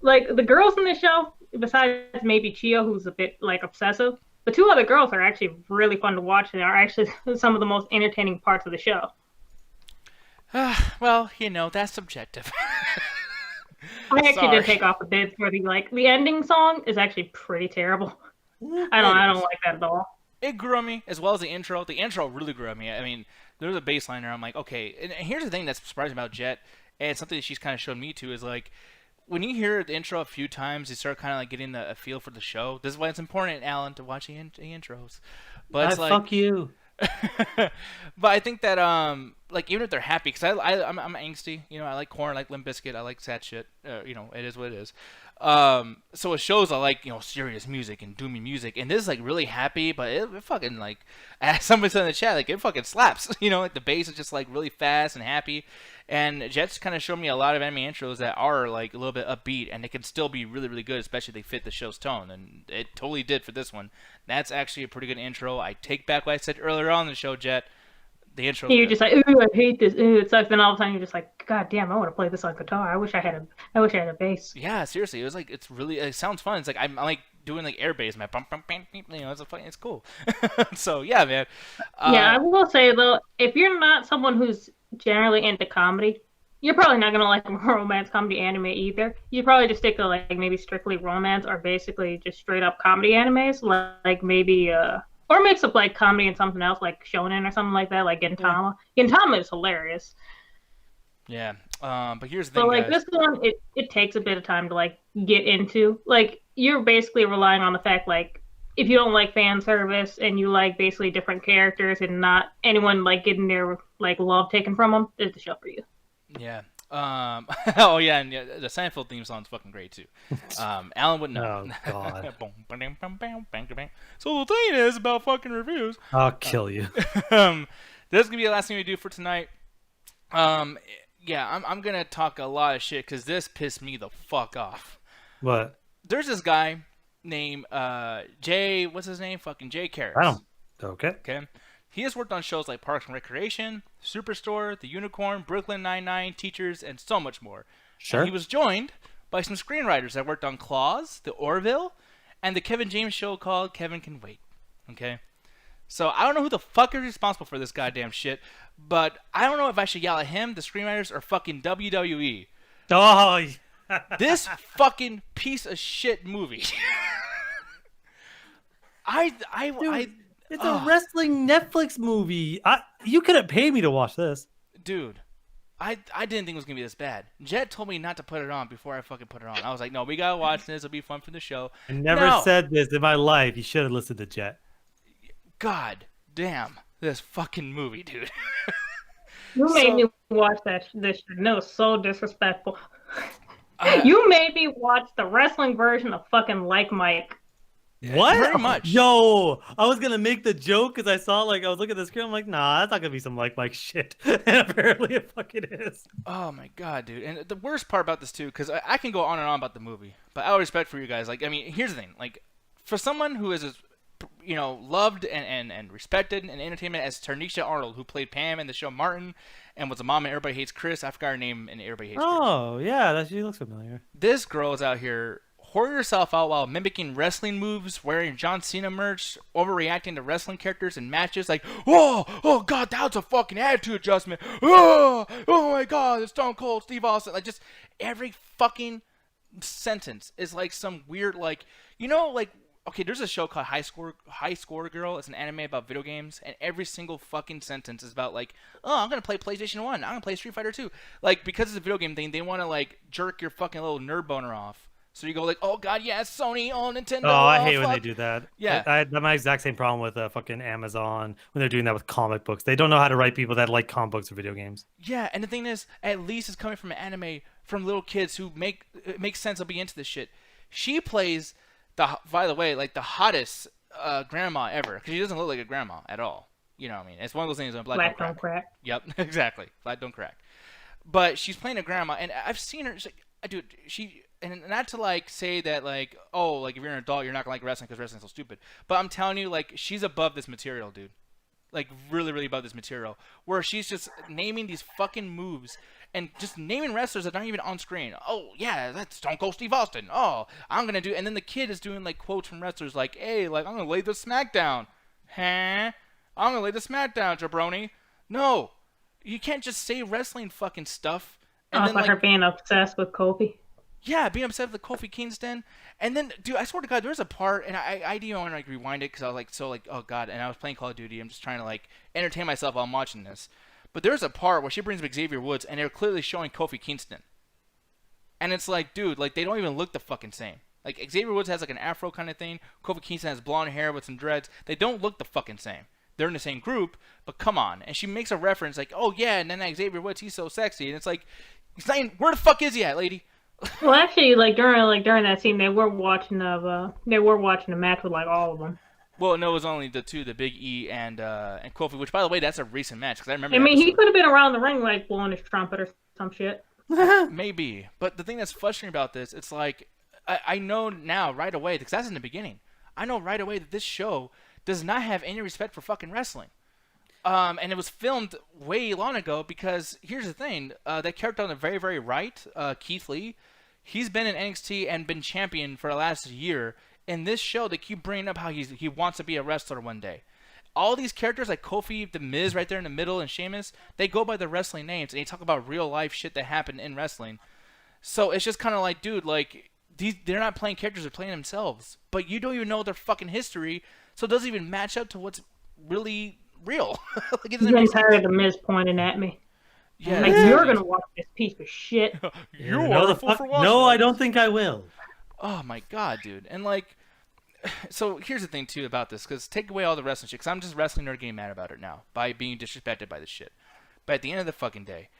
Like the girls in the show, besides maybe Chio, who's a bit like obsessive, the 2 other girls are actually really fun to watch and are actually some of the most entertaining parts of the show. Well, that's subjective. I actually did take off the bids for the ending song is actually pretty terrible. I don't like that at all. It grew on me as well as the intro. The intro really grew on me. I mean, there was a bass line there. I'm like, okay. And here's the thing that's surprising about Jet, and something that she's kind of shown me too, is like when you hear the intro a few times, you start kind of like getting a feel for the show. This is why it's important, Alan, to watch the intros. But it's fuck you. But I think that like even if they're happy, because I'm angsty, I like Korn, I like Limp Bizkit, I like sad shit, it is what it is. So it shows I like serious music and doomy music, and this is like really happy, but it fucking like, as somebody said in the chat, like it fucking slaps. Like the bass is just like really fast and happy. And Jet's kind of showed me a lot of anime intros that are like a little bit upbeat, and they can still be really, really good, especially if they fit the show's tone. And it totally did for this one. That's actually a pretty good intro. I take back what I said earlier on in the show, Jet. The intro. You're just like, ooh, I hate this. Ooh, it sucks. Then all of a sudden you're just like, God damn, I want to play this on guitar. I wish I had a bass. Yeah, seriously, it was like it sounds fun. It's like I'm like doing like air bass, my bump, it's cool. So yeah, man. Yeah, I will say though, if you're not someone who's generally into comedy, you're probably not gonna like a romance comedy anime either. You probably just stick to like maybe strictly romance or basically just straight up comedy animes, like maybe or mix up like comedy and something else like shonen or something like that, like Gintama. Gintama is hilarious. Yeah, but here's the thing, but like guys. this one, it takes a bit of time to like get into. Like you're basically relying on the fact like if you don't like fan service and you like basically different characters and not anyone like getting their like love taken from them, it's the show for you. Yeah. Oh yeah, and yeah, the Seinfeld theme song's fucking great too. Alan would know. Oh God. So the thing is about fucking reviews. I'll kill you. This is gonna be the last thing we do for tonight. Yeah, I'm gonna talk a lot of shit because this pissed me the fuck off. What? There's this guy named Jay. What's his name? Fucking Jay Karras. I don't. Okay. Okay. He has worked on shows like Parks and Recreation, Superstore, The Unicorn, Brooklyn Nine-Nine, Teachers, and so much more. Sure. And he was joined by some screenwriters that worked on Claws, The Orville, and the Kevin James show called Kevin Can Wait. Okay? So I don't know who the fuck is responsible for this goddamn shit, but I don't know if I should yell at him, the screenwriters, or fucking WWE. Oh. This fucking piece of shit movie. It's a wrestling Netflix movie. You couldn't pay me to watch this. Dude, I didn't think it was going to be this bad. Jet told me not to put it on before I fucking put it on. I was like, no, we got to watch this. It'll be fun for the show. I never said this in my life. You should have listened to Jet. God damn this fucking movie, dude. You made me watch this shit. No, so disrespectful. You made me watch the wrestling version of fucking Like Mike. What? Very much. Yo, I was gonna make the joke because I saw I was looking at the screen. I'm like, nah, that's not gonna be some like Mike shit. And apparently it fucking is. Oh my god, dude. And the worst part about this too, because I can go on and on about the movie, but out of respect for you guys, like, I mean, here's the thing, like, for someone who is, you know, loved and respected in entertainment as Tanisha Arnold, who played Pam in the show Martin, and was a mom in Everybody Hates Chris. I forgot her name in Everybody Hates Chris. Oh yeah, she looks familiar. This girl is out here whoring herself out while mimicking wrestling moves, wearing John Cena merch, overreacting to wrestling characters in matches like, oh god, that was a fucking attitude adjustment. Oh my god, it's Stone Cold Steve Austin. Like, just every fucking sentence is like some weird, like, you know, like, okay, there's a show called High Score Girl. It's an anime about video games, and every single fucking sentence is about like, oh, I'm gonna play PlayStation 1, I'm gonna play Street Fighter 2. Like, because it's a video game thing, they want to like jerk your fucking little nerd boner off. So you go like, oh god, yeah, Sony, oh Nintendo. Oh, I hate when they do that. Yeah, I had my exact same problem with fucking Amazon when they're doing that with comic books. They don't know how to write people that like comic books or video games. Yeah, and the thing is, at least it's coming from an anime from little kids who it makes sense they'll be into this shit. She plays by the way, like the hottest grandma ever, because she doesn't look like a grandma at all. You know what I mean? It's one of those things that black don't crack. Yep, exactly. Black don't crack. But she's playing a grandma, and I've seen her. She's like, dude, and not to like say that like, oh, like if you're an adult, you're not gonna like wrestling because wrestling's so stupid. But I'm telling you, like, she's above this material, dude. Like, really, really above this material, where she's just naming these fucking moves and just naming wrestlers that aren't even on screen. Oh yeah, that's Stone Cold Steve Austin. Oh, I'm gonna do, and then the kid is doing like quotes from wrestlers like, hey, like, I'm gonna lay the smackdown. Huh? I'm gonna lay the smackdown, jabroni. No, you can't just say wrestling fucking stuff. And then, like her being obsessed with Kofi. Yeah, being upset with Kofi Kingston. And then, dude, I swear to God, there was a part, and I didn't want to like rewind it because I was like, so like, oh God, and I was playing Call of Duty. I'm just trying to like entertain myself while I'm watching this. But there's a part where she brings up Xavier Woods, and they're clearly showing Kofi Kingston. And it's like, dude, like, they don't even look the fucking same. Like, Xavier Woods has like an afro kind of thing. Kofi Kingston has blonde hair with some dreads. They don't look the fucking same. They're in the same group, but come on. And she makes a reference like, oh yeah, and then that Xavier Woods, he's so sexy. And it's like, he's not even, where the fuck is he at, lady? Well, actually, like during that scene, they were watching a match with like all of them. Well, no, it was only the two, the Big E and Kofi. Which, by the way, that's a recent match because I remember. I mean, he could have been around the ring like blowing his trumpet or some shit. Maybe, but the thing that's frustrating about this, it's like I know now right away because that's in the beginning. I know right away that this show does not have any respect for fucking wrestling. And it was filmed way long ago because here's the thing: that character on the very, very right, Keith Lee, he's been in NXT and been champion for the last year. In this show, they keep bringing up how he wants to be a wrestler one day. All these characters like Kofi, The Miz, right there in the middle, and Sheamus, they go by their wrestling names and they talk about real life shit that happened in wrestling. So it's just kind of like, dude, like they're not playing characters; they're playing themselves. But you don't even know their fucking history, so it doesn't even match up to what's really real. Like, I'm tired of The Miz pointing at me. Yeah, like, you're gonna watch this piece of shit. You are the fool for watching. No, I don't think I will. Oh my god, dude. And like, so here's the thing too about this, because take away all the wrestling shit, because I'm just wrestling nerd getting mad about it now by being disrespected by this shit. But at the end of the fucking day,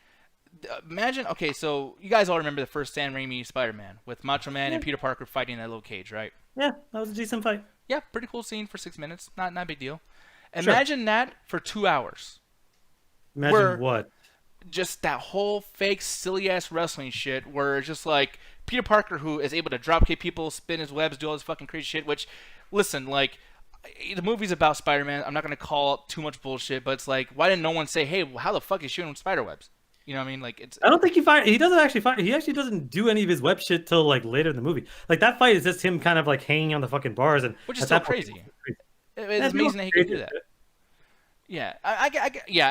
Imagine, okay, so you guys all remember the first Sam Raimi Spider-Man with Macho Man and Peter Parker fighting in that little cage, right? Yeah, that was a decent fight. Yeah, pretty cool scene for 6 minutes. Not a big deal. Sure. Imagine that for 2 hours. Imagine what? Just that whole fake, silly-ass wrestling shit where it's just like Peter Parker, who is able to dropkick people, spin his webs, do all this fucking crazy shit, which, listen, like, the movie's about Spider-Man. I'm not going to call it too much bullshit, but it's like, why didn't no one say, hey, how the fuck is shooting with spider webs? You know what I mean? Like, it's. I don't think he doesn't actually fight. He actually doesn't do any of his web shit till like later in the movie. Like that fight is just him kind of like hanging on the fucking bars, and which is so crazy. It's amazing that he can do that. Yeah, I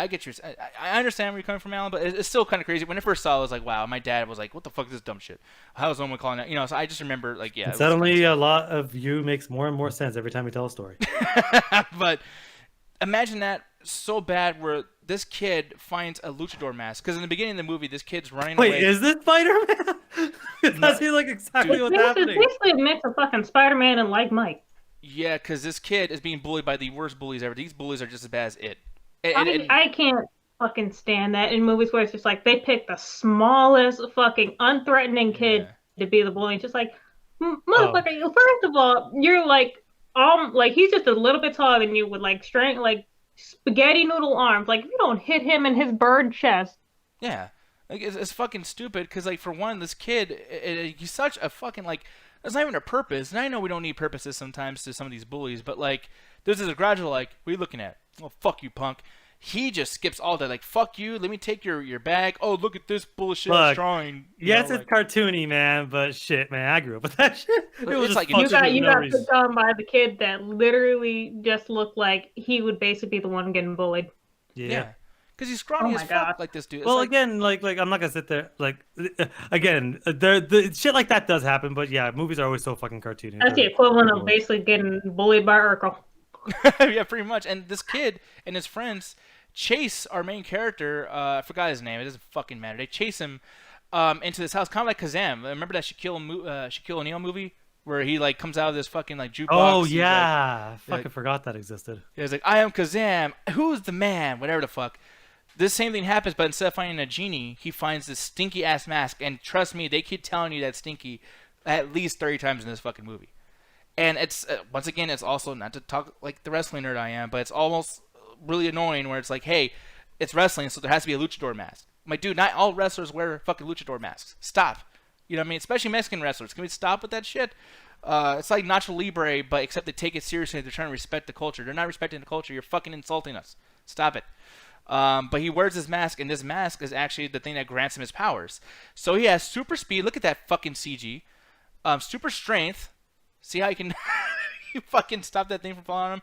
get your. I understand where you're coming from, Alan, but it's still kind of crazy. When I first saw it, I was like, wow. My dad was like, what the fuck is this dumb shit? How is someone calling that? You know, so I just remember, like, yeah. Suddenly, a lot of you makes more and more sense every time we tell a story. But imagine that so bad where this kid finds a luchador mask. Because in the beginning of the movie, this kid's running away. Wait, is this Spider-Man? That seems like exactly what's happening. It's basically a mix of fucking Spider-Man and like Mike. Yeah, because this kid is being bullied by the worst bullies ever. These bullies are just as bad as it. I can't fucking stand that in movies where it's just like they pick the smallest fucking unthreatening kid to be the bully. It's just like, motherfucker, first of all, you're like he's just a little bit taller than you with like strength, like spaghetti noodle arms. Like, if you don't hit him in his bird chest. Yeah, like it's fucking stupid. Because like, for one, this kid, he's such a fucking like. There's not even a purpose, and I know we don't need purposes sometimes to some of these bullies, but like, there's this gradual like, what are you looking at? Oh, fuck you, punk. He just skips all that, like, fuck you, let me take your bag. Oh, look at this bullshit drawing. Yes, it's cartoony, man, but shit, man, I grew up with that shit. It was just like you got picked on by the kid that literally just looked like he would basically be the one getting bullied. Yeah. Because he's scrawny as fuck, like this dude. It's well, again, like I'm not gonna sit there. Like, again, the shit like that does happen, but yeah, movies are always so fucking cartoony. That's the equivalent of basically getting bullied by Urkel. Yeah, pretty much. And this kid and his friends chase our main character. I forgot his name. It doesn't fucking matter. They chase him into this house, kind of like Kazam. Remember that Shaquille O'Neal movie where he like comes out of this fucking like jukebox? Oh yeah, I fucking forgot that existed. He's like, I am Kazam. Who's the man? Whatever the fuck. This same thing happens, but instead of finding a genie, he finds this stinky ass mask. And trust me, they keep telling you that stinky at least 30 times in this fucking movie. And it's once again, it's also not to talk like the wrestling nerd I am, but it's almost really annoying where it's like, hey, it's wrestling, so there has to be a luchador mask. My dude, not all wrestlers wear fucking luchador masks. Stop. You know what I mean? Especially Mexican wrestlers. Can we stop with that shit? It's like Nacho Libre, but except they take it seriously. They're trying to respect the culture. They're not respecting the culture. You're fucking insulting us. Stop it. But he wears this mask, and this mask is actually the thing that grants him his powers. So he has super speed. Look at that fucking CG. Super strength. See how you can you fucking stop that thing from falling on him?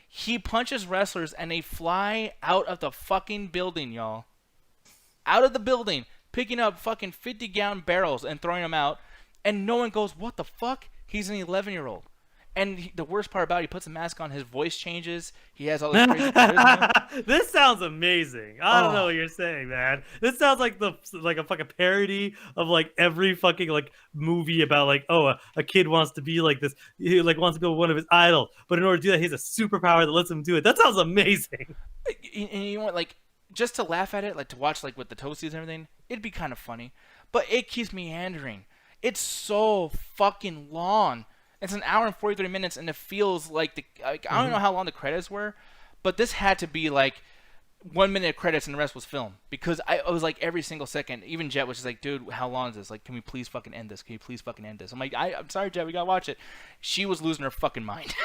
He punches wrestlers, and they fly out of the fucking building, y'all. Out of the building, picking up fucking 50-gallon barrels and throwing them out. And no one goes, what the fuck? He's an 11-year-old. And the worst part about it, he puts a mask on, his voice changes. He has all this crazy charisma. This sounds amazing. I don't know what you're saying, man. This sounds like a fucking parody of like every fucking like movie about like, oh, a kid wants to be like this. He like wants to be one of his idols, but in order to do that, he has a superpower that lets him do it. That sounds amazing. And you know what, like, just to laugh at it, like to watch like with the toasties and everything, it'd be kind of funny. But it keeps meandering. It's so fucking long. It's an hour and 43 minutes, and it feels like I don't know how long the credits were, but this had to be like 1 minute of credits and the rest was film, because I was like every single second. Even Jet was just like, dude, how long is this? Like, can we please fucking end this? Can you please fucking end this? I'm like, I'm sorry, Jet, we gotta watch it. She was losing her fucking mind.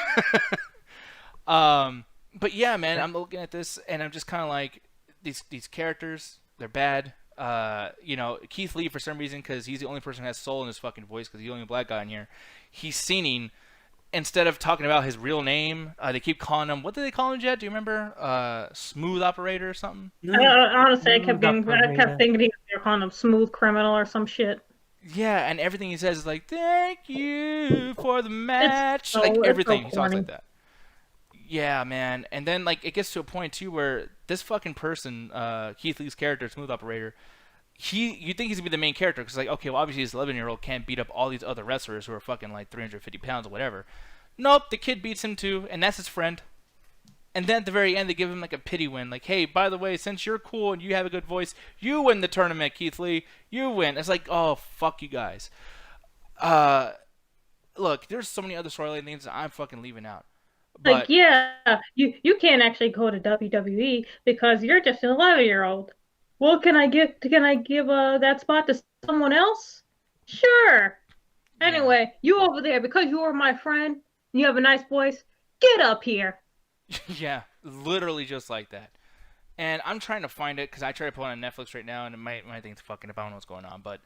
But yeah, man, I'm looking at this and I'm just kind of like, these characters, they're bad. You know, Keith Lee, for some reason, because he's the only person who has soul in his fucking voice, because he's the only black guy in here, he's singing instead of talking about his real name. They keep calling him, what did they call him, Jet? Do you remember? Smooth Operator or something? Honestly, I kept thinking they were calling him Smooth Criminal or some shit. Yeah, and everything he says is like, thank you for the match. Like, everything. He talks like that. Yeah, man. And then, like, it gets to a point, too, where this fucking person, Keith Lee's character, Smooth Operator, you think he's going to be the main character, because, like, okay, well, obviously this 11-year-old can't beat up all these other wrestlers who are fucking, like, 350 pounds or whatever. Nope, the kid beats him, too, and that's his friend. And then at the very end, they give him like a pity win. Like, hey, by the way, since you're cool and you have a good voice, you win the tournament, Keith Lee. You win. It's like, oh, fuck you guys. Look, there's so many other storyline things that I'm fucking leaving out. But, Like, yeah, you can't actually go to WWE because you're just an 11-year-old. Well, can I give that spot to someone else? Sure. Anyway, you over there because you are my friend. You have a nice voice. Get up here. yeah, literally just like that. And I'm trying to find it because I try to put it on Netflix right now, and my thing's fucking up. I don't know what's going on, but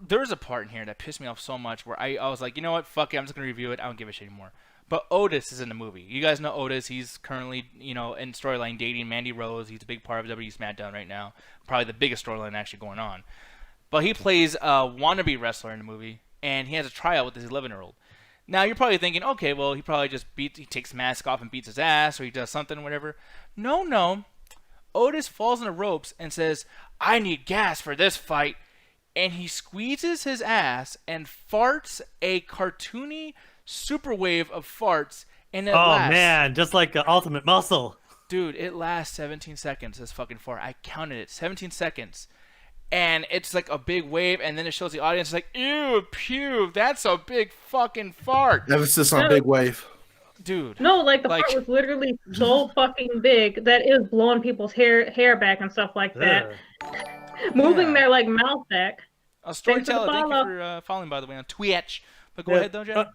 there's a part in here that pissed me off so much where I was like, you know what, fuck it, I'm just gonna review it. I don't give a shit anymore. But Otis is in the movie. You guys know Otis. He's currently, in storyline dating Mandy Rose. He's a big part of WWE SmackDown right now. Probably the biggest storyline actually going on. But he plays a wannabe wrestler in the movie, and he has a tryout with this 11-year-old. Now, you're probably thinking, okay, well, he probably just he takes the mask off and beats his ass, or he does something or whatever. No. Otis falls in the ropes and says, I need gas for this fight. And he squeezes his ass and farts a cartoony super wave of farts, and it lasts. Oh man, just like Ultimate Muscle. Dude, it lasts 17 seconds, this fucking fart. I counted it, 17 seconds. And it's like a big wave, and then it shows the audience like, ew, pew, that's a big fucking fart. Emphasis on big wave. Dude. No, like the fart was literally so fucking big that it was blowing people's hair back and stuff like that. Moving their like mouth back. Storyteller, thank you for following, by the way, on Twitch. But go ahead, though, Jen.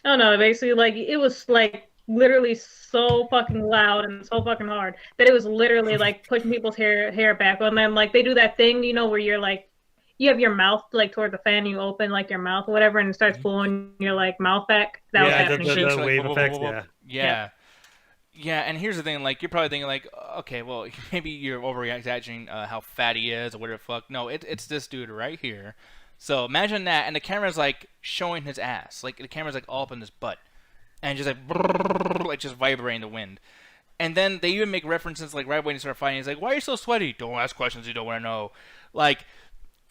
Oh no, basically, like it was like literally so fucking loud and so fucking hard that it was literally like pushing people's hair back. And then like they do that thing, where you're like, you have your mouth like toward the fan, you open like your mouth or whatever, and it starts blowing your like mouth back. That was happening. The wave effects. Yeah, and here's the thing, like, you're probably thinking, like, okay, well, maybe you're overreacting how fat he is or whatever the fuck. No, it's this dude right here. So imagine that, and the camera's, like, showing his ass. Like, the camera's, like, all up in his butt. And just, like just vibrating the wind. And then they even make references, like, right when he started fighting, he's like, why are you so sweaty? Don't ask questions you don't want to know. Like,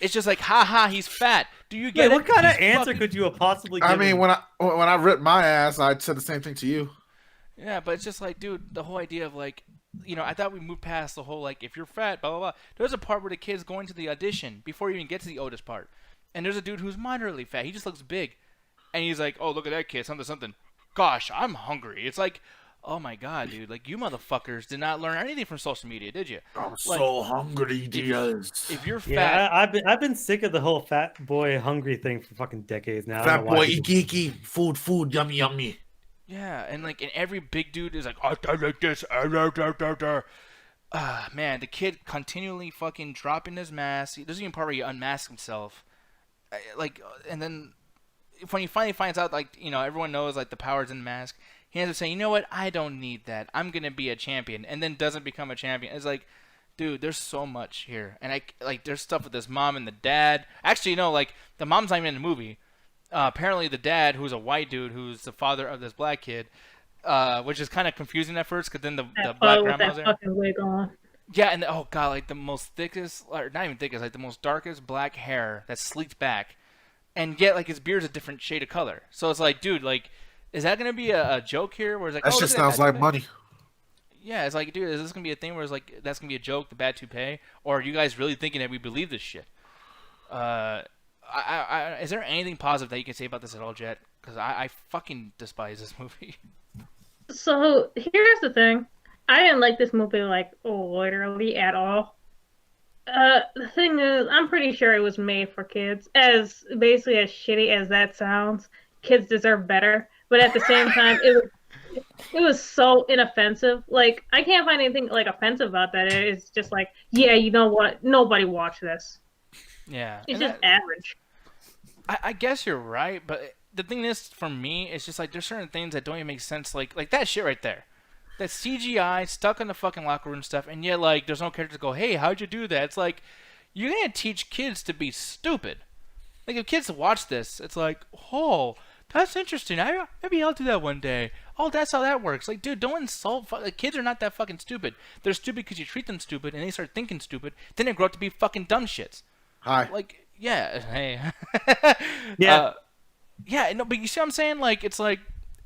it's just like, ha, he's fat. Do you get it? What kind of answer could you have possibly given? I mean, when I ripped my ass, I said the same thing to you. Yeah, but it's just like, dude, the whole idea of like, I thought we moved past the whole like, if you're fat, blah, blah, blah. There's a part where the kid's going to the audition before you even get to the Otis part. And there's a dude who's moderately fat. He just looks big. And he's like, oh, look at that kid, something. Gosh, I'm hungry. It's like, oh my God, dude. Like, you motherfuckers did not learn anything from social media, did you? I'm so hungry, Diaz. If you're fat. Yeah, I've been sick of the whole fat boy hungry thing for fucking decades now. Fat boy, geeky, food, yummy. Yeah, and like, and every big dude is like, I like this, man, the kid continually fucking dropping his mask. There's even part where he unmasks himself. And then when he finally finds out, like, everyone knows, like, the power's in the mask, he ends up saying, you know what, I don't need that. I'm going to be a champion. And then doesn't become a champion. It's like, dude, there's so much here. And, there's stuff with his mom and the dad. Actually, like, the mom's not even in the movie. Apparently the dad, who's a white dude, who's the father of this black kid, which is kind of confusing at first, because then the black grandma's there. Fucking wig on. Yeah, and oh god, like the most thickest, or not even thickest, like the most darkest black hair that's sleeked back, and yet like his beard's a different shade of color. So it's like, dude, like, is that gonna be a joke here? Where it's like, that just sounds like money. Yeah, it's like, dude, is this gonna be a thing where it's like that's gonna be a joke, the bad toupee, or are you guys really thinking that we believe this shit? Is there anything positive that you can say about this at all, Jet? Because I fucking despise this movie. So here's the thing. I didn't like this movie, like, literally at all. The thing is, I'm pretty sure it was made for kids. As basically as shitty as that sounds, kids deserve better. But at the same time, it was so inoffensive. Like, I can't find anything like offensive about that. It's just like, yeah, you know what? Nobody watched this. Yeah, it's just average. I guess you're right, but the thing is, for me, it's just like there's certain things that don't even make sense. Like that shit right there. That CGI stuck in the fucking locker room stuff, and yet, like, there's no character to go, hey, how'd you do that? It's like, you're going to teach kids to be stupid. Like, if kids watch this, it's like, oh, that's interesting. Maybe I'll do that one day. Oh, that's how that works. Like, dude, don't insult. Like, kids are not that fucking stupid. They're stupid because you treat them stupid, and they start thinking stupid. Then they grow up to be fucking dumb shits. Hi. Like, yeah, hey. Yeah. Yeah, no, but you see what I'm saying? Like, it's like,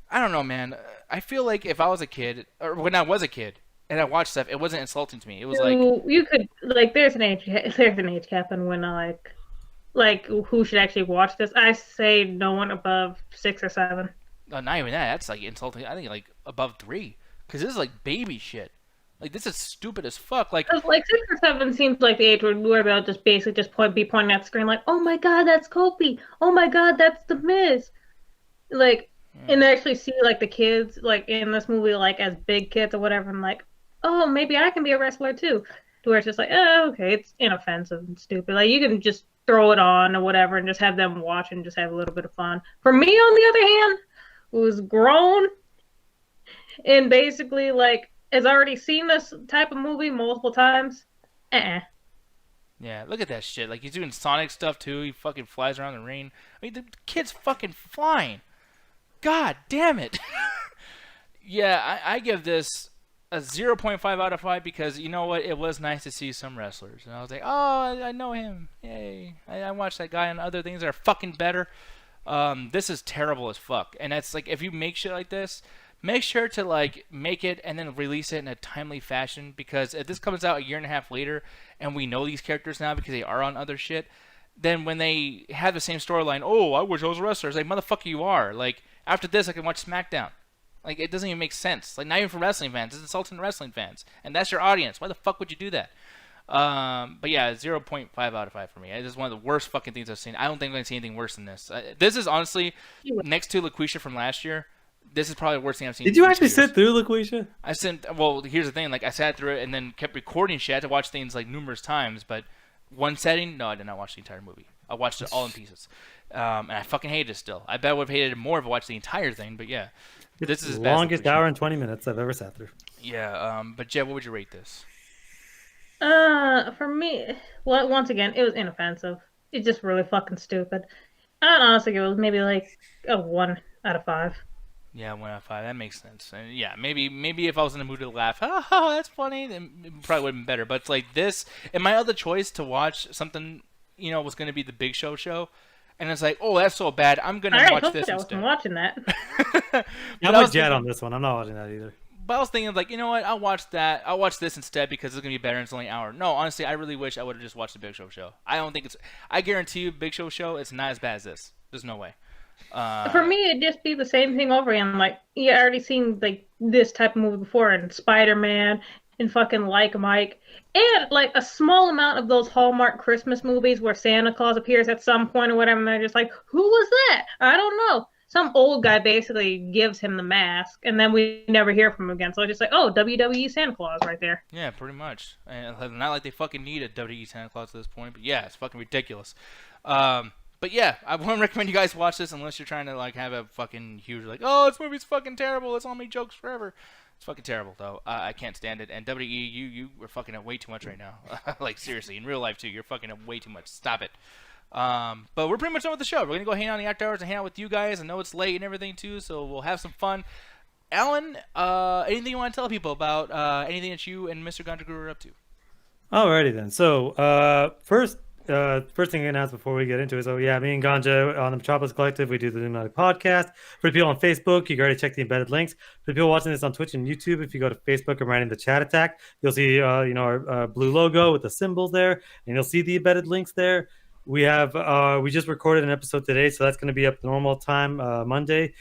I don't know, man. I feel like if I was a kid, or when I was a kid, and I watched stuff, it wasn't insulting to me. It was like, You could like there's an age cap on when like who should actually watch this. I say no one above 6 or 7. not even that. That's like insulting. I think like above 3, because this is like baby shit. Like this is stupid as fuck. Like 'Cause, like 6 or 7 seems like the age where they'll just basically just be pointing at the screen like, oh my god, that's Kofi. Oh my god, that's the Miz. Like, and they actually see like the kids like in this movie like as big kids or whatever, and like, oh, maybe I can be a wrestler too. To where it's just like, oh, okay, it's inoffensive and stupid. Like you can just throw it on or whatever and just have them watch and just have a little bit of fun. For me, on the other hand, who's grown and basically like has already seen this type of movie multiple times. yeah, look at that shit. Like he's doing Sonic stuff too. He fucking flies around the ring. I mean, the kid's fucking flying. God damn it. Yeah, I give this a 0.5 out of 5 because you know what? It was nice to see some wrestlers. And I was like, oh, I know him. Yay. I watched that guy on other things that are fucking better. This is terrible as fuck. And that's like, if you make shit like this, make sure to like make it and then release it in a timely fashion, because if this comes out a year and a half later and we know these characters now because they are on other shit, then when they have the same storyline, oh, I wish I was a wrestler. It's like, motherfucker, you are. Like, after this, I can watch SmackDown. Like, it doesn't even make sense. Like, not even for wrestling fans. It's insulting to wrestling fans. And that's your audience. Why the fuck would you do that? But yeah, 0.5 out of 5 for me. This is one of the worst fucking things I've seen. I don't think I'm going to see anything worse than this. This is honestly, next to LaQuisha from last year, this is probably the worst thing I've seen. Did you actually sit through LaQuisha? Well, here's the thing. Like, I sat through it and then kept recording shit. I had to watch things, like, numerous times. But one setting, no, I did not watch the entire movie. I watched it all in pieces. And I fucking hate it still. I bet I would have hated it more if I watched the entire thing. But yeah. This is the longest hour and 20 minutes I've ever sat through. Yeah, but Jeb, what would you rate this? For me, well, once again, it was inoffensive. It's just really fucking stupid. I'd honestly give it maybe like a 1 out of 5. Yeah, 1 out of 5. That makes sense. And yeah, maybe if I was in the mood to laugh, oh, that's funny, then it probably would have been better. But it's like this, and my other choice to watch something, was going to be the Big Show. And it's like, oh, that's so bad. I'm going to watch this instead. I wasn't watching that. I'm with Jet on this one. I'm not watching that either. But I was thinking, like, you know what? I'll watch that. I'll watch this instead because it's going to be better and it's only an hour. No, honestly, I really wish I would have just watched the Big Show. I don't think I guarantee you, Big Show, it's not as bad as this. There's no way. For me, it'd just be the same thing over again. Like, you already seen, like, this type of movie before in Spider-Man and fucking Like Mike. And, like, a small amount of those Hallmark Christmas movies where Santa Claus appears at some point or whatever, and they're just like, who was that? I don't know. Some old guy basically gives him the mask, and then we never hear from him again. So it's just like, oh, WWE Santa Claus right there. Yeah, pretty much. And not like they fucking need a WWE Santa Claus at this point, but yeah, it's fucking ridiculous. But yeah, I wouldn't recommend you guys watch this unless you're trying to like have a fucking huge like, oh, this movie's fucking terrible. Let's all make jokes forever. It's fucking terrible though. I can't stand it. And WWE, you are fucking up way too much right now. Like seriously, in real life too, you're fucking up way too much. Stop it. But we're pretty much done with the show. We're gonna go hang out in the after hours and hang out with you guys. I know it's late and everything too, so we'll have some fun. Alan, anything you want to tell people about anything that you and Mr. Ganja Guru are up to? Alrighty then. So first thing I announce before we get into it. So yeah, me and Ganja on the Metropolis Collective, we do the Illuminati podcast. For the people on Facebook, you can already check the embedded links. For the people watching this on Twitch and YouTube, if you go to Facebook and write in the chat attack, you'll see our blue logo with the symbols there, and you'll see the embedded links there. We have we just recorded an episode today, so that's going to be up normal time Monday.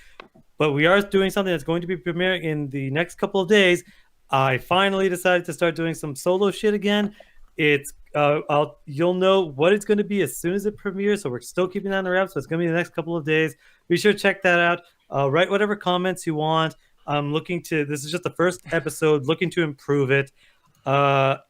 But we are doing something that's going to be premiering in the next couple of days. I finally decided to start doing some solo shit again. It's you'll know what it's going to be as soon as it premieres. So we're still keeping that on the wraps. So it's going to be the next couple of days. Be sure to check that out. Write whatever comments you want. This is just the first episode. Looking to improve it. I'm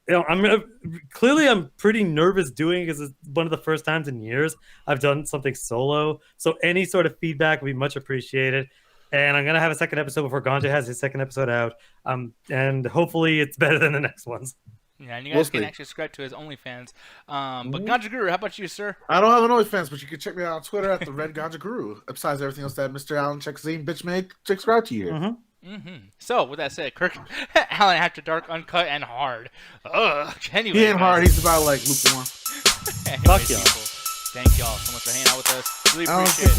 pretty nervous doing it because it's one of the first times in years I've done something solo. So any sort of feedback would be much appreciated. And I'm gonna have a second episode before Ganja has his second episode out. And hopefully it's better than the next ones. Yeah, and you guys can actually subscribe to his OnlyFans. But Ganja Guru, how about you, sir? I don't have an OnlyFans, but you can check me out on Twitter at the Red Ganja Guru. Besides everything else that Mr. Alan Checkzine bitch made, subscribe to you. So, with that said, Kirk, Alan After Dark, uncut and hard. Ugh. Anyway, he ain't hard. He's about like lukewarm. Anyways, Fuck y'all. People, thank y'all so much for hanging out with us. Really appreciate it.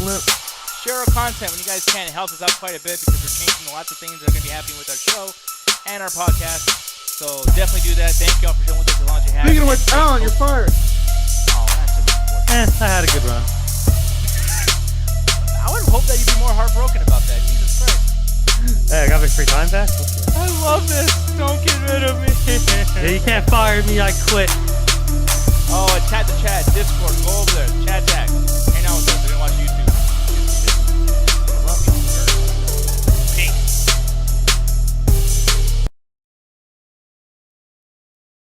share our content when you guys can. It helps us out quite a bit because we're changing lots of things that are going to be happening with our show and our podcast. So definitely do that. Thank y'all for showing with us as long as you have. Speaking of which, Alan, you're fired. Oh, that's a I had a good run. I would hope that you'd be more heartbroken about that. Jesus Christ. Hey, I got my free time back. I love this. Don't get rid of me. Yeah, you can't fire me. I quit. Oh, chat the chat. Discord. Go over there. Chat tag. Hang out with us. We're going to watch YouTube.